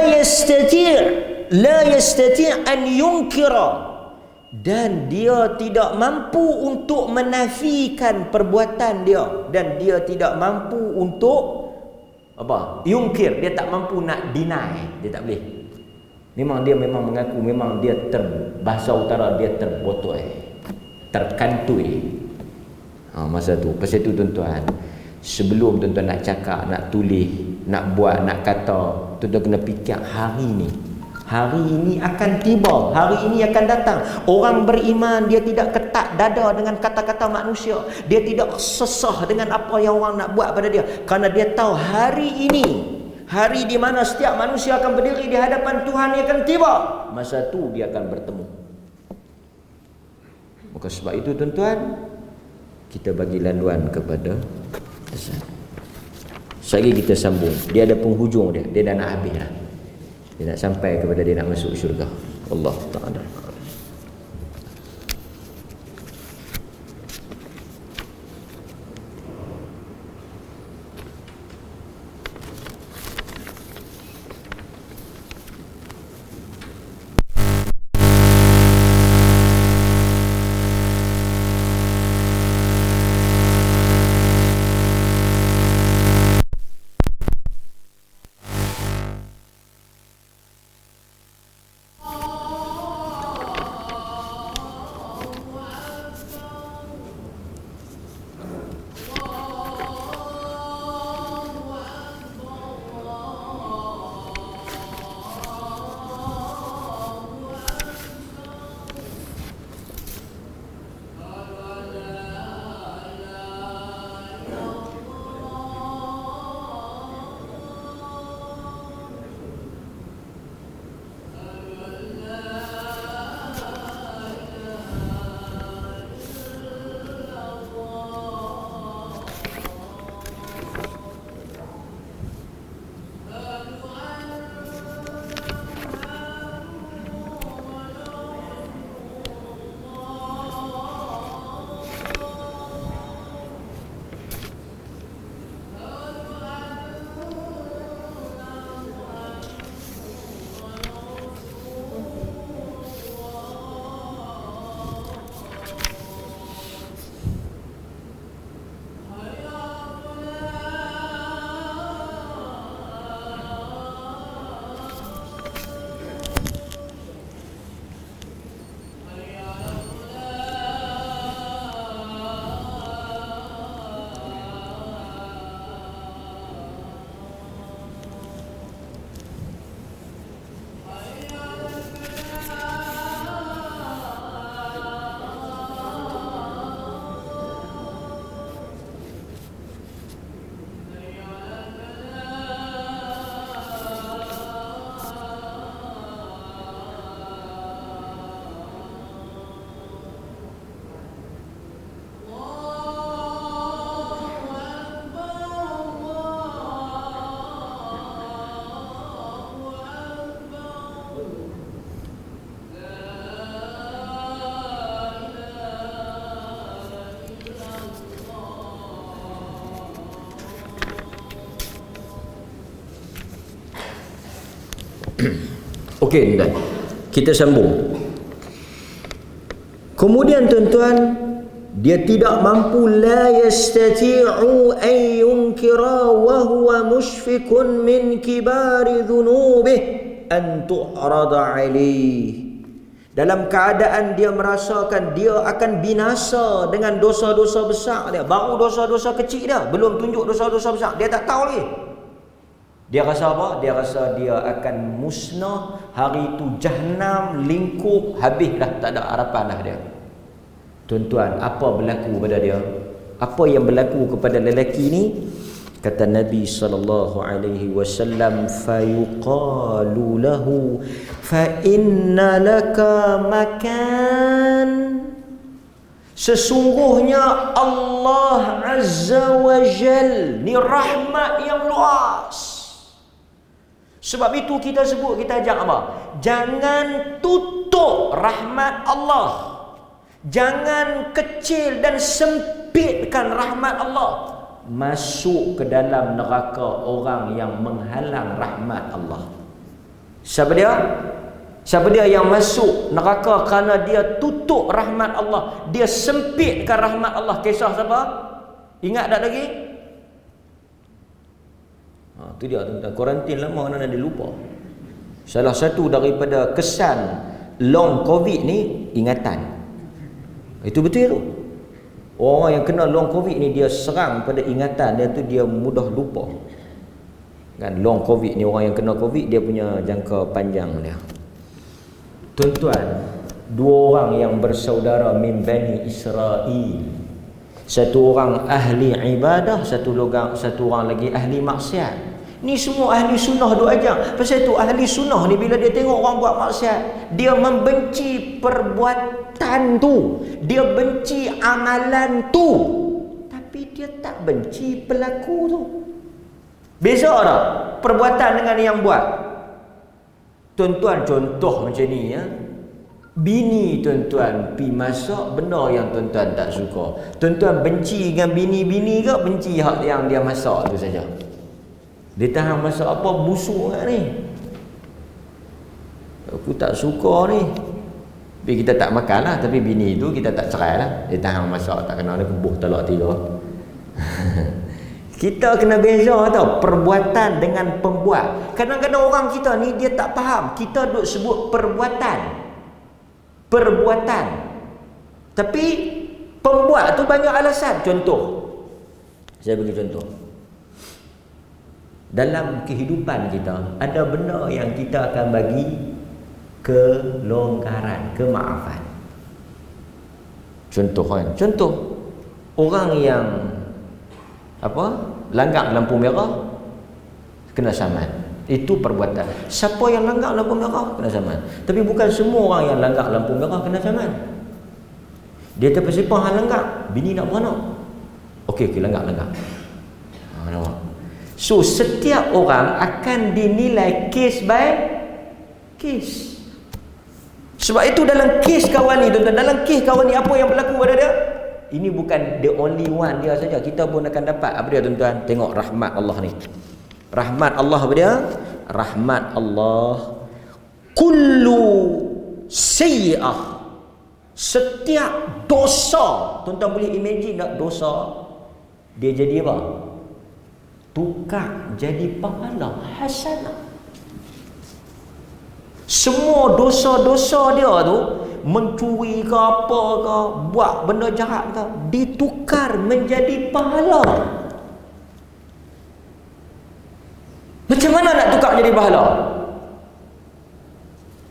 yastati' an yunkira, dan dia tidak mampu untuk menafikan perbuatan dia, dan dia tidak mampu untuk apa? Yungkir, dia tak mampu nak deny, dia tak boleh. Memang dia mengaku, memang dia bahasa utara dia terbotol, terkantui. Masa tu, pasal tu tuan-tuan, sebelum tuan-tuan nak cakap, nak tulis, nak buat, nak kata, tuan-tuan kena fikir hari ni. Hari ini akan tiba, hari ini akan datang. Orang beriman dia tidak ketat dada dengan kata-kata manusia. Dia tidak sesah dengan apa yang orang nak buat pada dia. Kerana dia tahu hari ini, hari di mana setiap manusia akan berdiri di hadapan Tuhan yang akan tiba. Masa tu dia akan bertemu. Maka sebab itu tuan-tuan, kita bagi laluan kepada sekali kita sambung. Dia ada penghujung dia. Dia dah nak habis dah. Dia nak sampai kepada dia nak masuk syurga. Allah Ta'ala. Okey, tuan. Kita sambung. Kemudian tuan-tuan, dia tidak mampu, la yastati'u an yunkira wa huwa mushfikun min kibari dhunubih an tu'rada alaih. Dalam keadaan dia merasakan dia akan binasa dengan dosa-dosa besar dia. Baru dosa-dosa kecil dia, belum tunjuk dosa-dosa besar. Dia tak tahu lagi. Dia rasa apa? Dia rasa dia akan musnah. Hari itu Jahannam lingkup, habis dah, tak ada harapan dah dia. Tuan-tuan, apa berlaku pada dia? Apa yang berlaku kepada lelaki ni? Kata Nabi SAW, fayuqalu lahu fa inna laka makan. Sesungguhnya Allah Azza wa Jal ni rahmat yang luas. Sebab itu kita sebut, kita ajak apa? Jangan tutup rahmat Allah. Jangan kecil dan sempitkan rahmat Allah. Masuk ke dalam neraka orang yang menghalang rahmat Allah. Siapa dia? Siapa dia yang masuk neraka kerana dia tutup rahmat Allah, dia sempitkan rahmat Allah? Kisah siapa? Ingat tak lagi? Tu dia tuan-tuan, kuarantin lama mana dia lupa. Salah satu daripada kesan long covid ni ingatan. Itu betul tu. Orang yang kena long covid ni dia serang pada ingatan dia tu, dia mudah lupa. Kan long covid ni, orang yang kena covid dia punya jangka panjang dia. Tuan-tuan, dua orang yang bersaudara min Bani Israel. Satu orang ahli ibadah, satu orang lagi ahli maksiat. Ni semua ahli sunnah duk ajar. Pasal tu ahli sunnah ni bila dia tengok orang buat maksiat, dia membenci perbuatan tu, dia benci amalan tu, tapi dia tak benci pelaku tu. Beza tak perbuatan dengan yang buat? Tuan-tuan, contoh macam ni ya. Bini tuan-tuan pi masak benda yang tuan-tuan tak suka. Tuan-tuan benci dengan bini-bini ke benci hak yang dia masak tu saja? Dia tahan masak apa busuk kat ni. Aku tak suka ni. Tapi kita tak makan lah. Tapi bini tu kita tak cerai lah. Dia tahan masak, tak kena dia kebuh talak 3. Kita kena beza tau perbuatan dengan pembuat. Kadang-kadang orang kita ni dia tak faham. Kita duk sebut perbuatan. Tapi pembuat tu banyak alasan. Contoh, saya bagi contoh. Dalam kehidupan kita ada benda yang kita akan bagi kelonggaran, kemaafan. Contoh kan, contoh orang yang langgar lampu merah kena saman. Itu perbuatan. Siapa yang langgar lampu merah kena saman. Tapi bukan semua orang yang langgar lampu merah kena saman. Dia terpesipah hang langgar, bini nak beranak. Okey, langgar. So setiap orang akan dinilai case by case. Sebab itu dalam kes kawan ni tuan-tuan, dalam kes kawan ni apa yang berlaku pada dia? Ini bukan the only one dia saja. Kita pun akan dapat apa dia tuan-tuan? Tengok rahmat Allah ni. Rahmat Allah apa dia? Rahmat Allah kullu sayyi'ah. Setiap dosa, tuan-tuan boleh imagine tak dosa dia jadi apa? Tukar jadi pahala hasanah. Semua dosa-dosa dia tu, mencuri ke apa ke, buat benda jahat ke, ditukar menjadi pahala. Macam mana nak tukar jadi pahala?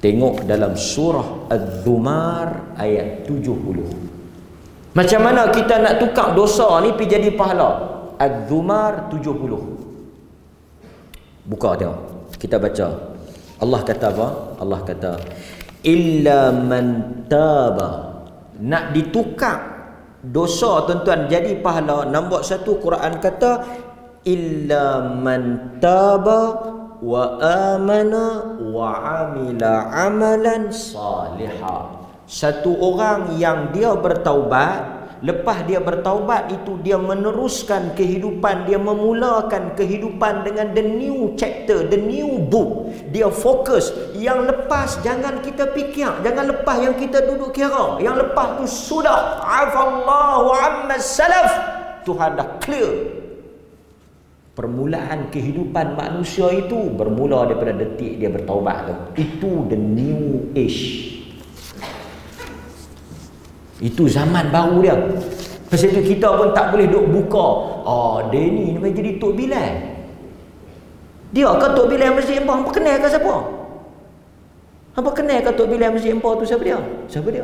Tengok dalam surah Az-Zumar ayat 70. Macam mana kita nak tukar dosa ni pergi jadi pahala? Az-Zumar 70. Buka tengok. Kita baca. Allah kata apa? Allah kata illa man taba. Nak ditukar dosa tuan-tuan jadi pahala, nombor 1 Quran kata illa man taba wa amana wa amila amalan salihah. Satu orang yang dia bertaubat Lepas dia bertaubat itu, dia meneruskan kehidupan, dia memulakan kehidupan dengan the new chapter, the new book. Dia fokus. Yang lepas jangan kita fikir, jangan lepas yang kita duduk kira. Yang lepas tu sudah afallahu amma salaf. Tuhan dah clear. Permulaan kehidupan manusia itu bermula daripada detik dia bertaubat tu. Itu the new age. Itu zaman baru dia. Pasal itu kita pun tak boleh duk buka. Dia ni namanya jadi Tok Bilal. Dia ke Tok Bilal Masjid Empah? Apa kenal ke siapa? Apa kenal ke Tok Bilal Masjid Empah tu siapa dia? Siapa dia?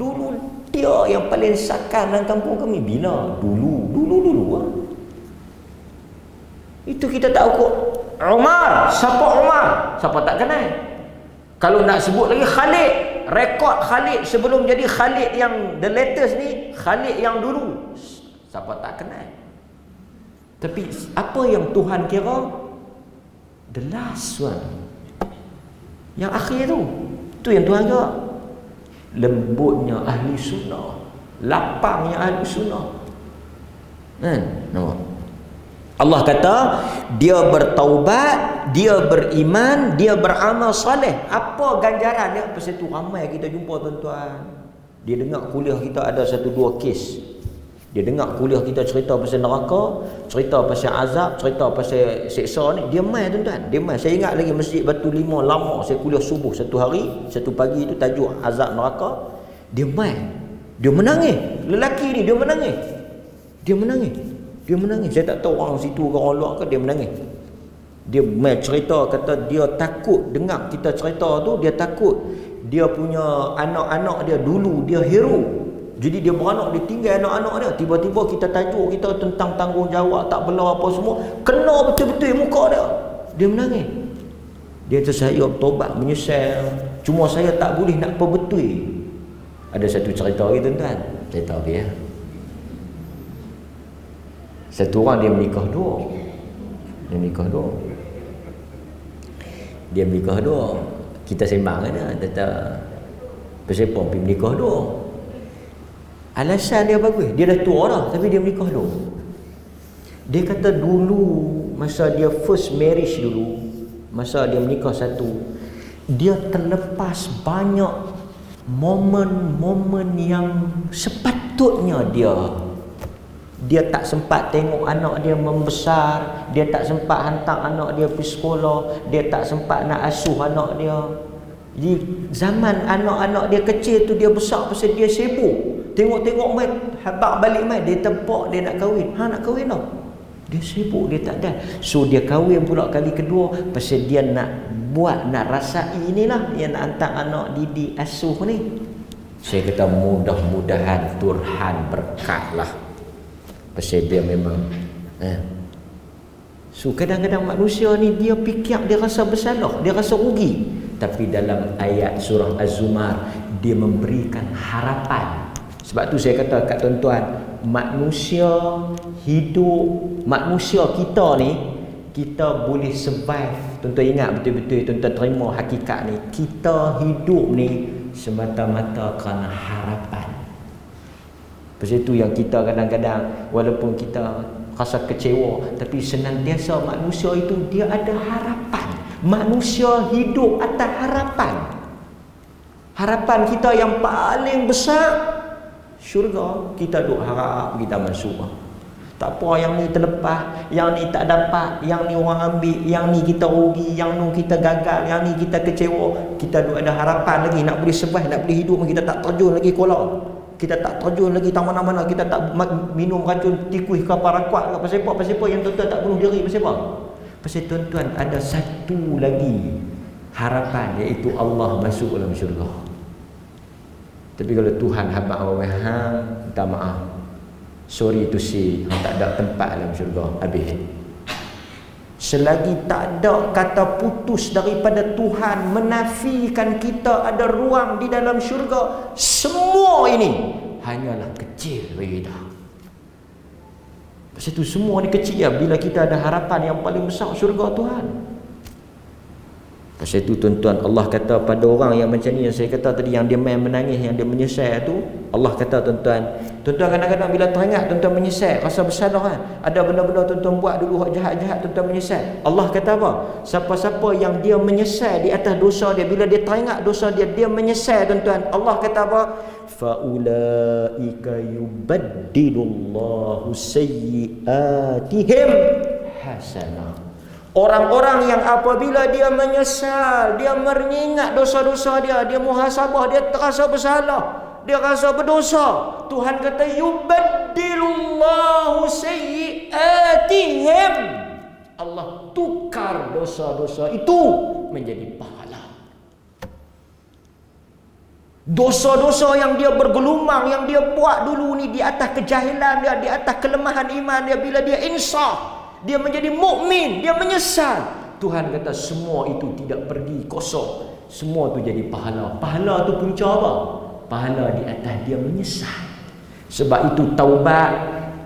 Dulu dia yang paling sakan dalam kampung kami. Bila? Dulu. Itu kita tak ukur. Umar. Siapa Umar? Siapa tak kenal? Kalau nak sebut lagi Khalid. Rekod Khalid sebelum jadi Khalid yang the latest ni, Khalid yang dulu, siapa tak kenal. Tapi apa yang Tuhan kira the last one, yang akhir tu, tu yang Tuhan kira. Lembutnya ahli sunnah, lapangnya ahli sunnah. Nampak? Allah kata dia bertaubat, dia beriman, dia beramal soleh. Apa ganjaran dia? Pasal tu ramai kita jumpa tuan-tuan. Dia dengar kuliah kita ada 1-2 kes. Dia dengar kuliah kita cerita pasal neraka, cerita pasal azab, cerita pasal seksa ni, dia mai tuan-tuan. Dia mai. Saya ingat lagi Masjid Batu Lima lama saya kuliah subuh satu hari, satu pagi tu tajuk azab neraka. Dia mai. Dia menangis. Lelaki ni dia menangis. Dia menangis. Saya tak tahu orang situ ke orang luar ke, dia menangis. Dia main cerita, kata dia takut dengar kita cerita tu, dia takut dia punya anak-anak dia dulu dia hero. Jadi dia beranak, dia tinggal anak-anak dia. Tiba-tiba kita tajuk kita tentang tanggungjawab, tak bela apa semua, kena betul-betul muka dia. Dia menangis. Dia kata saya bertobat, menyesal. Cuma saya tak boleh nak perbetul. Ada satu cerita lagi tuan-tuan. Cerita apa ya? Satu orang dia menikah dua. Kita sembang kan, kata pasal apa pergi menikah dua. Alasan dia bagus. Dia dah tua dah tapi dia menikah dua. Dia kata dulu masa dia first marriage dulu, masa dia menikah satu, dia terlepas banyak momen-momen yang sepatutnya dia tak sempat tengok anak dia membesar, dia tak sempat hantar anak dia pergi sekolah, dia tak sempat nak asuh anak dia. Jadi zaman anak-anak dia kecil tu dia besar pasal dia sibuk. Tengok-tengok mai habaq balik mai dia tempak dia nak kahwin. Nak kahwin dah. Dia sibuk, dia tak ada. So dia kahwin pula kali kedua pasal dia nak buat, nak rasai inilah, dia nak hantar anak didik asuh ni. Saya kata mudah-mudahan Tuhan berkatlah. Pasal dia memang so kadang-kadang manusia ni dia fikir, dia rasa bersalah, dia rasa rugi. Tapi dalam ayat surah Az-Zumar dia memberikan harapan. Sebab tu saya kata kat tuan-tuan, manusia hidup, manusia kita ni, kita boleh survive. Tuan-tuan ingat betul-betul, tuan-tuan terima hakikat ni. Kita hidup ni semata-mata kerana harapan. Pasal itu yang kita kadang-kadang walaupun kita rasa kecewa, tapi senantiasa manusia itu dia ada harapan. Manusia hidup atas harapan. Harapan kita yang paling besar syurga. Kita duk harap kita masuk. Tak apa yang ni terlepas, yang ni tak dapat, yang ni orang ambil, yang ni kita rugi, yang ni kita gagal, yang ni kita kecewa. Kita duk ada harapan lagi nak boleh survive, nak boleh hidup, kita tak terjun lagi kolam. Kita tak terjun lagi tak mana-mana, kita tak minum racun tikus ke paraquat ke. Pasal apa yang tuan-tuan tak bunuh diri? Pasal apa? Pasal tuan-tuan ada satu lagi harapan, iaitu Allah masuk dalam syurga. Tapi kalau Tuhan habaq hang, minta maaf, sorry to say, hang tak ada tempat dalam syurga. Habis. Selagi tak ada kata putus daripada Tuhan menafikan kita ada ruang di dalam syurga, semua ini hanyalah kecil bagi kita. Pasal itu semua ni kecil ya, bila kita ada harapan yang paling besar syurga Tuhan. Pasal itu tuan-tuan, Allah kata pada orang yang macam ni, yang saya kata tadi, yang dia main menangis, yang dia menyesal tu, Allah kata tuan-tuan kadang-kadang bila teringat tuan-tuan menyesal, rasa bersalah kan, ada benda-benda tuan-tuan buat dulu hak jahat-jahat, tuan-tuan menyesal. Allah kata apa? Siapa-siapa yang dia menyesal di atas dosa dia, bila dia teringat dosa dia, dia menyesal tuan-tuan, Allah kata apa? Faulaika yubaddilullahu sayyiatihim hasanah. Orang-orang yang apabila dia menyesal, dia mengingat dosa-dosa dia, dia muhasabah, dia terasa bersalah, dia rasa berdosa, Tuhan kata yubaddilullahu sayyiatihim, Allah tukar dosa-dosa itu menjadi pahala. Dosa-dosa yang dia bergelumang, yang dia buat dulu ni di atas kejahilan dia, di atas kelemahan iman dia, bila dia insaf, dia menjadi mukmin, dia menyesal, Tuhan kata semua itu tidak pergi kosong, semua itu jadi pahala. Pahala tu punca apa? Pahala di atas dia menyesal. Sebab itu taubat,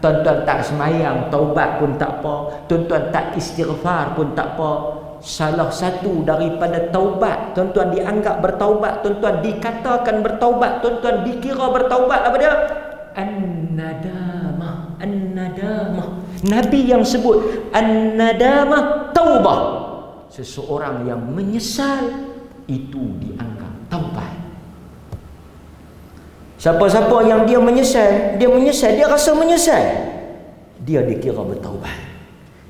tuan-tuan tak semayang, taubat pun tak apa, tuan-tuan tak istighfar pun tak apa. Salah satu daripada taubat, tuan-tuan dianggap bertaubat, tuan-tuan dikatakan bertaubat, tuan-tuan dikira bertaubat, apa dia? An-nadamah, an-nadamah. Nabi yang sebut an-nadamah taubah. Seseorang yang menyesal itu dianggap taubat. Siapa-siapa yang dia menyesal, dia rasa menyesal, dia dikira bertaubat,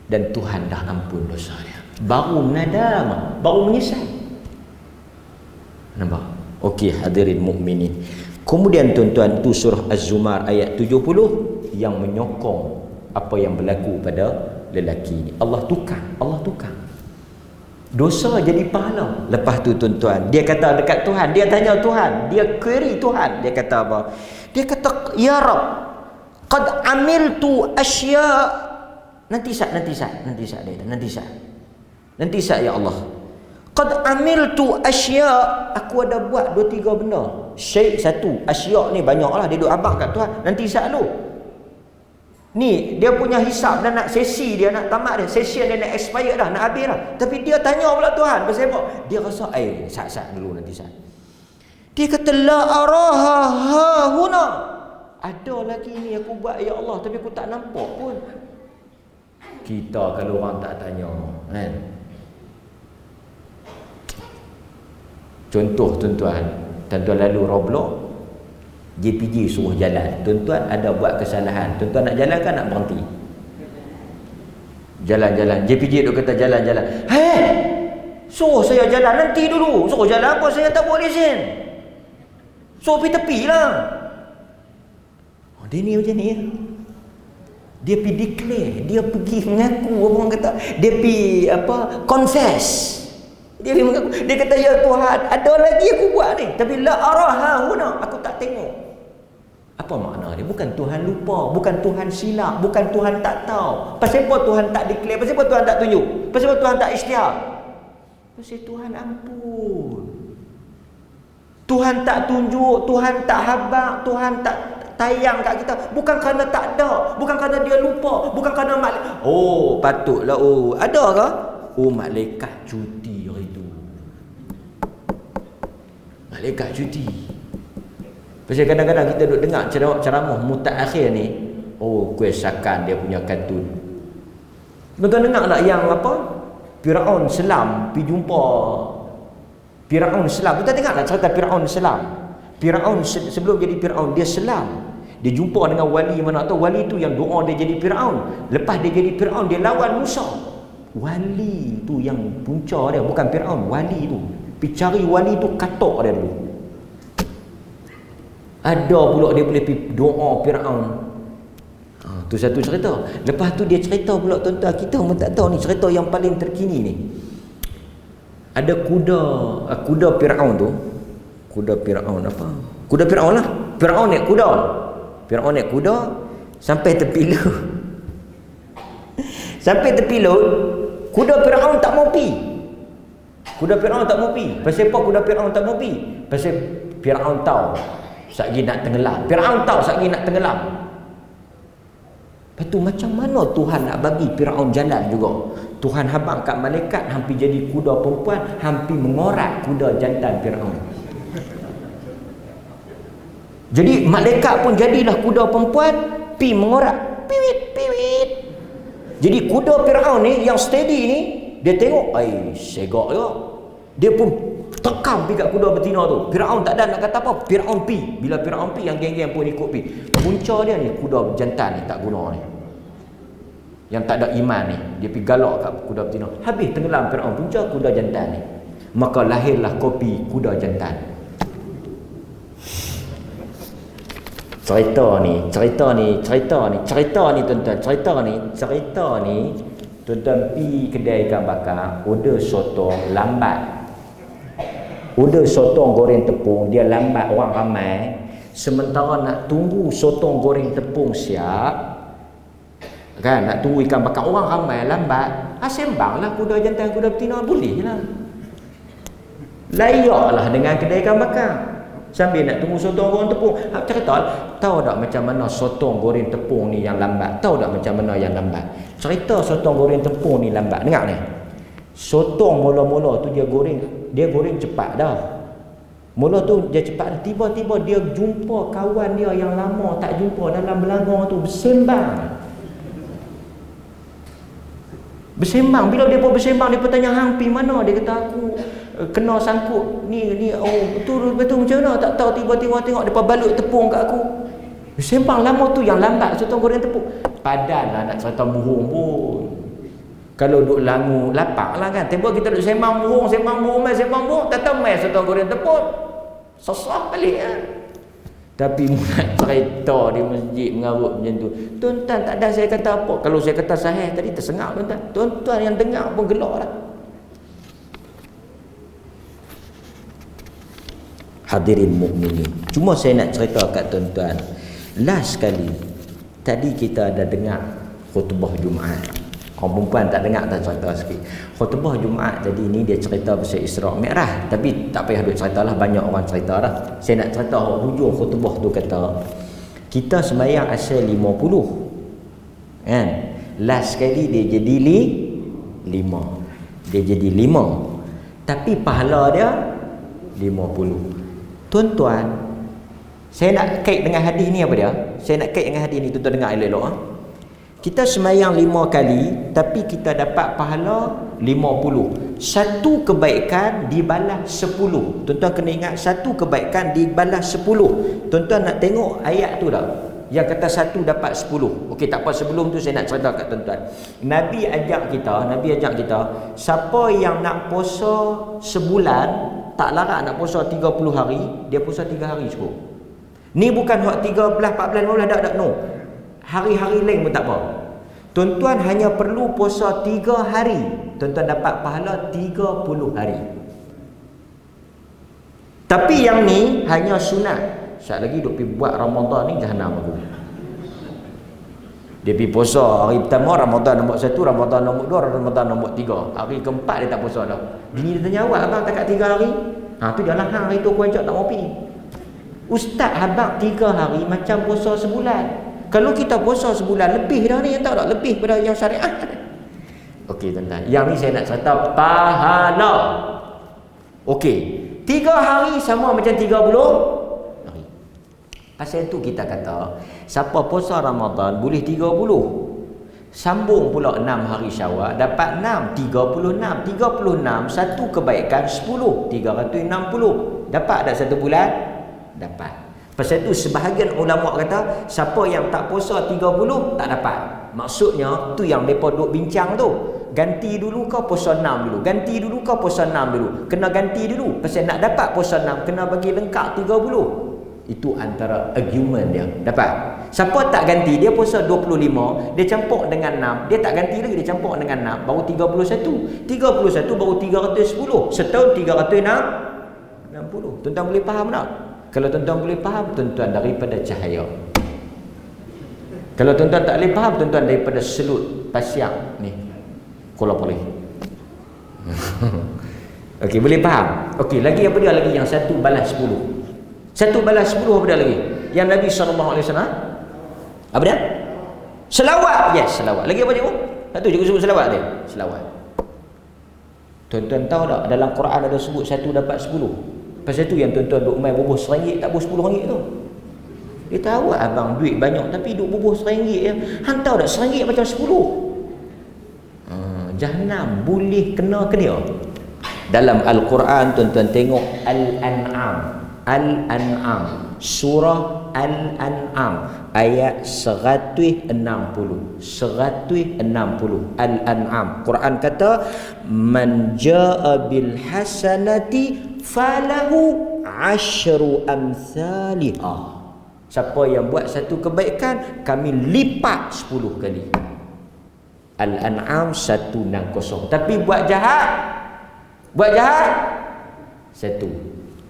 dan Tuhan dah ampun dosa dia. Baru nadamah, baru menyesal. Nampak? Okey hadirin mukminin. Kemudian tuan-tuan, itu surah Az-Zumar ayat 70 yang menyokong apa yang berlaku pada lelaki ini. Allah tukar dosa jadi pahala. Lepas tu tuan-tuan, dia kata dekat Tuhan, dia tanya Tuhan, dia query Tuhan, dia kata apa? Dia kata, ya Rab, qad amiltu asya. Nanti sat ya Allah. Qad amiltu asya, aku ada buat 2-3 benda. Syai' satu, asya ni banyaklah, dia duk abang kat Tuhan. Nanti sat lu. Ni dia punya hisap dan nak sesi dia nak tamat dia, session dia nak expire dah, nak habis dah. Tapi dia tanya pula Tuhan, pasal apa? Dia rasa sat dulu nanti sat. Dia kata la araha ha huna. Ada lagi ni aku buat ya Allah, tapi aku tak nampak pun. Kita kalau orang tak tanya, kan? Contoh tuan-tuan lalu Roblox, JPJ suruh jalan, tuan-tuan ada buat kesalahan, tuan-tuan nak jalan kan nak berhenti? Jalan-jalan, JPJ duk kata jalan-jalan. Suruh saya jalan nanti dulu. Suruh jalan apa, saya tak boleh lesen. Suruh pergi tepi lah. Dia ni macam ni. Dia pergi declare, dia pergi mengaku, orang kata, dia pergi confess. Dia pergi mengaku, dia kata ya Tuhan, ada lagi aku buat ni, tapi la araha huna, aku tak tengok. Apa makna dia? Bukan Tuhan lupa, bukan Tuhan silap, bukan Tuhan tak tahu. Pasal apa Tuhan tak declare? Pasal apa Tuhan tak tunjuk? Pasal apa Tuhan tak isytiar? Pasal Tuhan ampun. Tuhan tak tunjuk, Tuhan tak habaq, Tuhan tak tayang kat kita. Bukan kerana tak ada, bukan kerana dia lupa, bukan kerana patutlah ada ke? Malaikat cuti hari tu. Malaikat cuti. Pasal kadang-kadang kita duk dengar ceramah mutaakhir ni, kuesakan dia punya kartun. Tuan-tuan dengar tak yang Firaun selam pergi jumpa Firaun selam. Tuan dengar tak cerita Firaun selam? Firaun sebelum jadi Firaun dia selam. Dia jumpa dengan wali mana tahu, wali tu yang doa dia jadi Firaun. Lepas dia jadi Firaun, dia lawan Musa. Wali tu yang punca dia, bukan Firaun, wali tu. Pergi cari wali tu, katok dia dulu. Ada pula dia boleh pergi doa Firaun. Tu satu cerita. Lepas tu dia cerita pula tuan-tuan, kita pun tak tahu ni cerita yang paling terkini ni. Ada kuda Firaun tu. Kuda Firaun apa? Kuda Firaun lah. Firaun naik kuda sampai tepi laut. Sampai tepi laut, kuda Firaun tak mau pi. Pasal apa kuda Firaun tak mau pi? Pasal Firaun tahu satgi nak tenggelam. Lepas tu macam mana Tuhan nak bagi Firaun jalan juga? Tuhan habang kat malaikat hampir jadi kuda perempuan, hampir mengorak kuda jantan Firaun. Jadi malaikat pun jadilah kuda perempuan, pi mengorak, piwit piwit. Jadi kuda Firaun ni yang steady ni, dia tengok, ai segak ya. Dia pun tekam pergi kat kuda betina tu. Firaun tak ada nak kata apa, Firaun pi. Bila Firaun pi, yang geng-geng pun ikut pi. Punca dia ni kuda jantan ni tak guna ni. Yang tak ada iman ni, dia pergi galak kat kuda betina. Habis tenggelam Firaun punca kuda jantan ni. Maka lahirlah kopi kuda jantan. Cerita ni tuan-tuan, pi kedai ikan bakar, order sotong lambat. Order sotong goreng tepung, dia lambat, orang ramai. Sementara nak tunggu sotong goreng tepung siap, kan, nak tunggu ikan bakar, orang ramai, lambat. Sembanglah kuda jantan, kuda betina, boleh lah. Layaklah dengan kedai ikan bakar. Sambil nak tunggu sotong goreng tepung. Cerita, tahu tak macam mana sotong goreng tepung ni yang lambat? Tahu tak macam mana yang lambat? Cerita sotong goreng tepung ni lambat. Dengar ni. Sotong mula-mula tu dia goreng cepat dah. Mula tu dia cepat. Tiba-tiba dia jumpa kawan dia yang lama tak jumpa dalam belanga tu, bersembang. Bila dia pun bersembang, dia pun tanya, hang pi mana? Dia kata, aku kena sangkut ni, oh betul macam mana tak tahu, tiba-tiba tengok depa balut tepung kat aku. Bersembang lama tu yang lambat sotong goreng tepung. Padanlah nak cerita bohong pun. Kalau duk langu lapar lah kan. Tiba kita duk sembang bohong, tak tahu mai sotong goreng tepung. Sesah balik kan. Tapi nak cerita di masjid mengarut macam tu, tuan-tuan tak ada saya kata apa. Kalau saya kata sahih tadi tersengak tuan-tuan. Tuan-tuan yang dengar pun gelak lah. Hadirin mukminin, cuma saya nak cerita kat tuan-tuan, last sekali tadi kita ada dengar khutbah Jumaat. Orang perempuan tak dengar, tak cerita sikit. Khutbah Jumaat tadi ni dia cerita pasal Isra' Mi'raj, tapi tak payah duk ceritalah, banyak orang cerita dah. Saya nak cerita hujung khutbah tu kata, kita sembahyang asal 50. Kan? Last sekali dia jadi 5. Dia jadi 5. Tapi pahala dia 50. Tuan-tuan, saya nak kait dengan hadis ni apa dia? Saya nak kait dengan hadis ni, tuan-tuan dengar elok-elok. Kita sembahyang 5 kali, tapi kita dapat pahala 50. Satu kebaikan dibalas 10. Tuan-tuan kena ingat, satu kebaikan dibalas 10. Tuan-tuan nak tengok ayat tu tak? Yang kata satu dapat 10. Okey, tak apa, sebelum tu saya nak cerita kat tuan-tuan. Nabi ajak kita, siapa yang nak puasa sebulan, tak larat nak puasa 30 hari, dia puasa 3 hari cukup. Ni bukan hak 13, 14, 15 tak, no. Hari-hari lain pun tak apa. Tuan-tuan hanya perlu puasa 3 hari, tuan-tuan dapat pahala 30 hari. Tapi yang ni hanya sunat. Sekejap lagi duk pergi buat Ramadan ni jahanam aku. Dia pergi puasa hari pertama, Ramadan nombor 1, Ramadan nombor 2, Ramadan nombor 3. Hari keempat dia tak puasa dah. Bini dia tanya, awak abang takat 3 hari? Tu dia lah, hari tu aku ajak tak mau pergi. Ustaz, abang 3 hari macam puasa sebulan. Kalau kita puasa sebulan, lebih dah ni, tahu tak? Lebih pada yang syariat. Okey tuan-tuan, yang ni saya nak cerita pahala. Okey, 3 hari sama macam 30 hari. Pasal tu kita kata, siapa puasa Ramadan boleh 30. Sambung pula 6 hari Syawal, dapat 6, 36. 36 satu kebaikan 10, 360. Dapat tak satu bulan? Dapat. Pasal tu sebahagian ulama kata, siapa yang tak puasa 30 tak dapat. Maksudnya tu yang mereka duk bincang tu. Ganti dulu kau puasa 6 dulu. Ganti dulu kau puasa 6 dulu. Kena ganti dulu. Pasal nak dapat puasa 6 kena bagi lengkap 30. Itu antara argument dia. Dapat. Siapa tak ganti, dia puasa 25, dia campur dengan 6, dia tak ganti lagi, dia campur dengan 6, baru 31. 31 baru 310. Setahun 360. Tuan-tuan boleh faham tak? Kalau tuan-tuan boleh faham, tuan-tuan daripada cahaya. Kalau tuan-tuan tak boleh faham, tuan-tuan daripada selut pasiang ni. Kola boleh. Okey, boleh faham? Okey, lagi apa dia lagi yang satu balas 10? Satu balas 10 apa dia lagi? Yang Nabi SAW apa dia? Selawat. Yes, selawat. Lagi apa dia? Satu juga sebut selawat dia. Selawat. Tuan-tuan tahu tak, dalam Quran ada sebut 1 dapat 10. Pasal tu yang tuan-tuan duk main bubuh RM1 tak bubuh RM10 tu. Dia tahu abang duit banyak tapi duk bubuh RM1 ya. Hang tahu tak RM1 macam 10. Jahannam boleh kena ke dia. Dalam Al-Quran tuan-tuan tengok Al-An'am, surah Al-An'am ayat 160. Al-An'am, Quran kata man jaa bil hasanati falahu asyru amsalihah. Siapa yang buat satu kebaikan, kami lipat 10 kali. Al-An'am 160. Tapi buat jahat 1.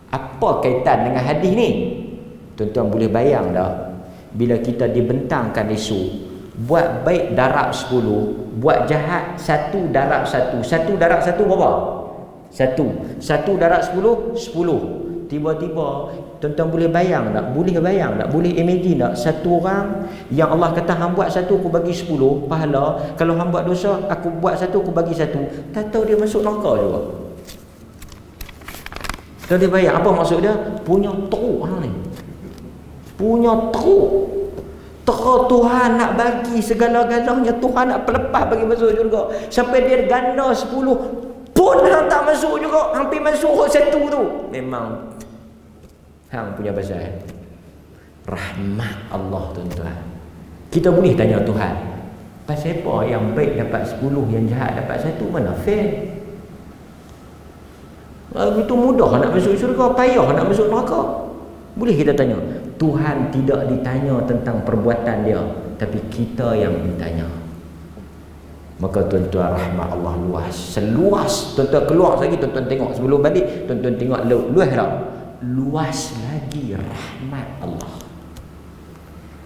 Apa kaitan dengan hadis ni? Tuan-tuan boleh bayang dah, bila kita dibentangkan esok, buat baik darab 10, buat jahat 1 darab 1. 1 darab 1 berapa? 1 darab 10, 10. Tiba-tiba tuan-tuan boleh bayang tak? Boleh imagine tak? Satu orang yang Allah kata hang buat 1 aku bagi 10 pahala, kalau hang buat dosa aku buat 1 aku bagi 1, tak tahu dia masuk neraka juga. Kalau dia bayang apa maksud dia? Punya teruk hang ni. Punya teruk. Tuhan nak bagi segala-galanya, Tuhan nak pelepah bagi masuk syurga. Sampai dia ganda 10 pun hang tak masuk juga, hampir masuk 1 tu. Memang hang punya pasal rahmat Allah tuan-tuan. Kita boleh tanya Tuhan, pasal apa yang baik dapat 10, yang jahat dapat 1? Mana fair? Begitu mudah nak masuk syurga, payah nak masuk neraka. Boleh kita tanya. Tuhan tidak ditanya tentang perbuatan dia, tapi kita yang ditanya. Maka tuan-tuan, rahmat Allah luas, seluas. Tuan-tuan keluar lagi, tuan-tuan tengok sebelum balik, tuan-tuan tengok luas tak? Luas lagi rahmat Allah.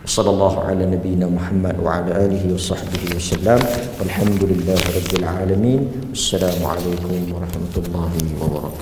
Sallallahu ala nabiyyina Muhammad wa ala alihi wa sahbihi wasallam. Walhamdulillahirabbil alamin. Assalamualaikum warahmatullahi wabarakatuh.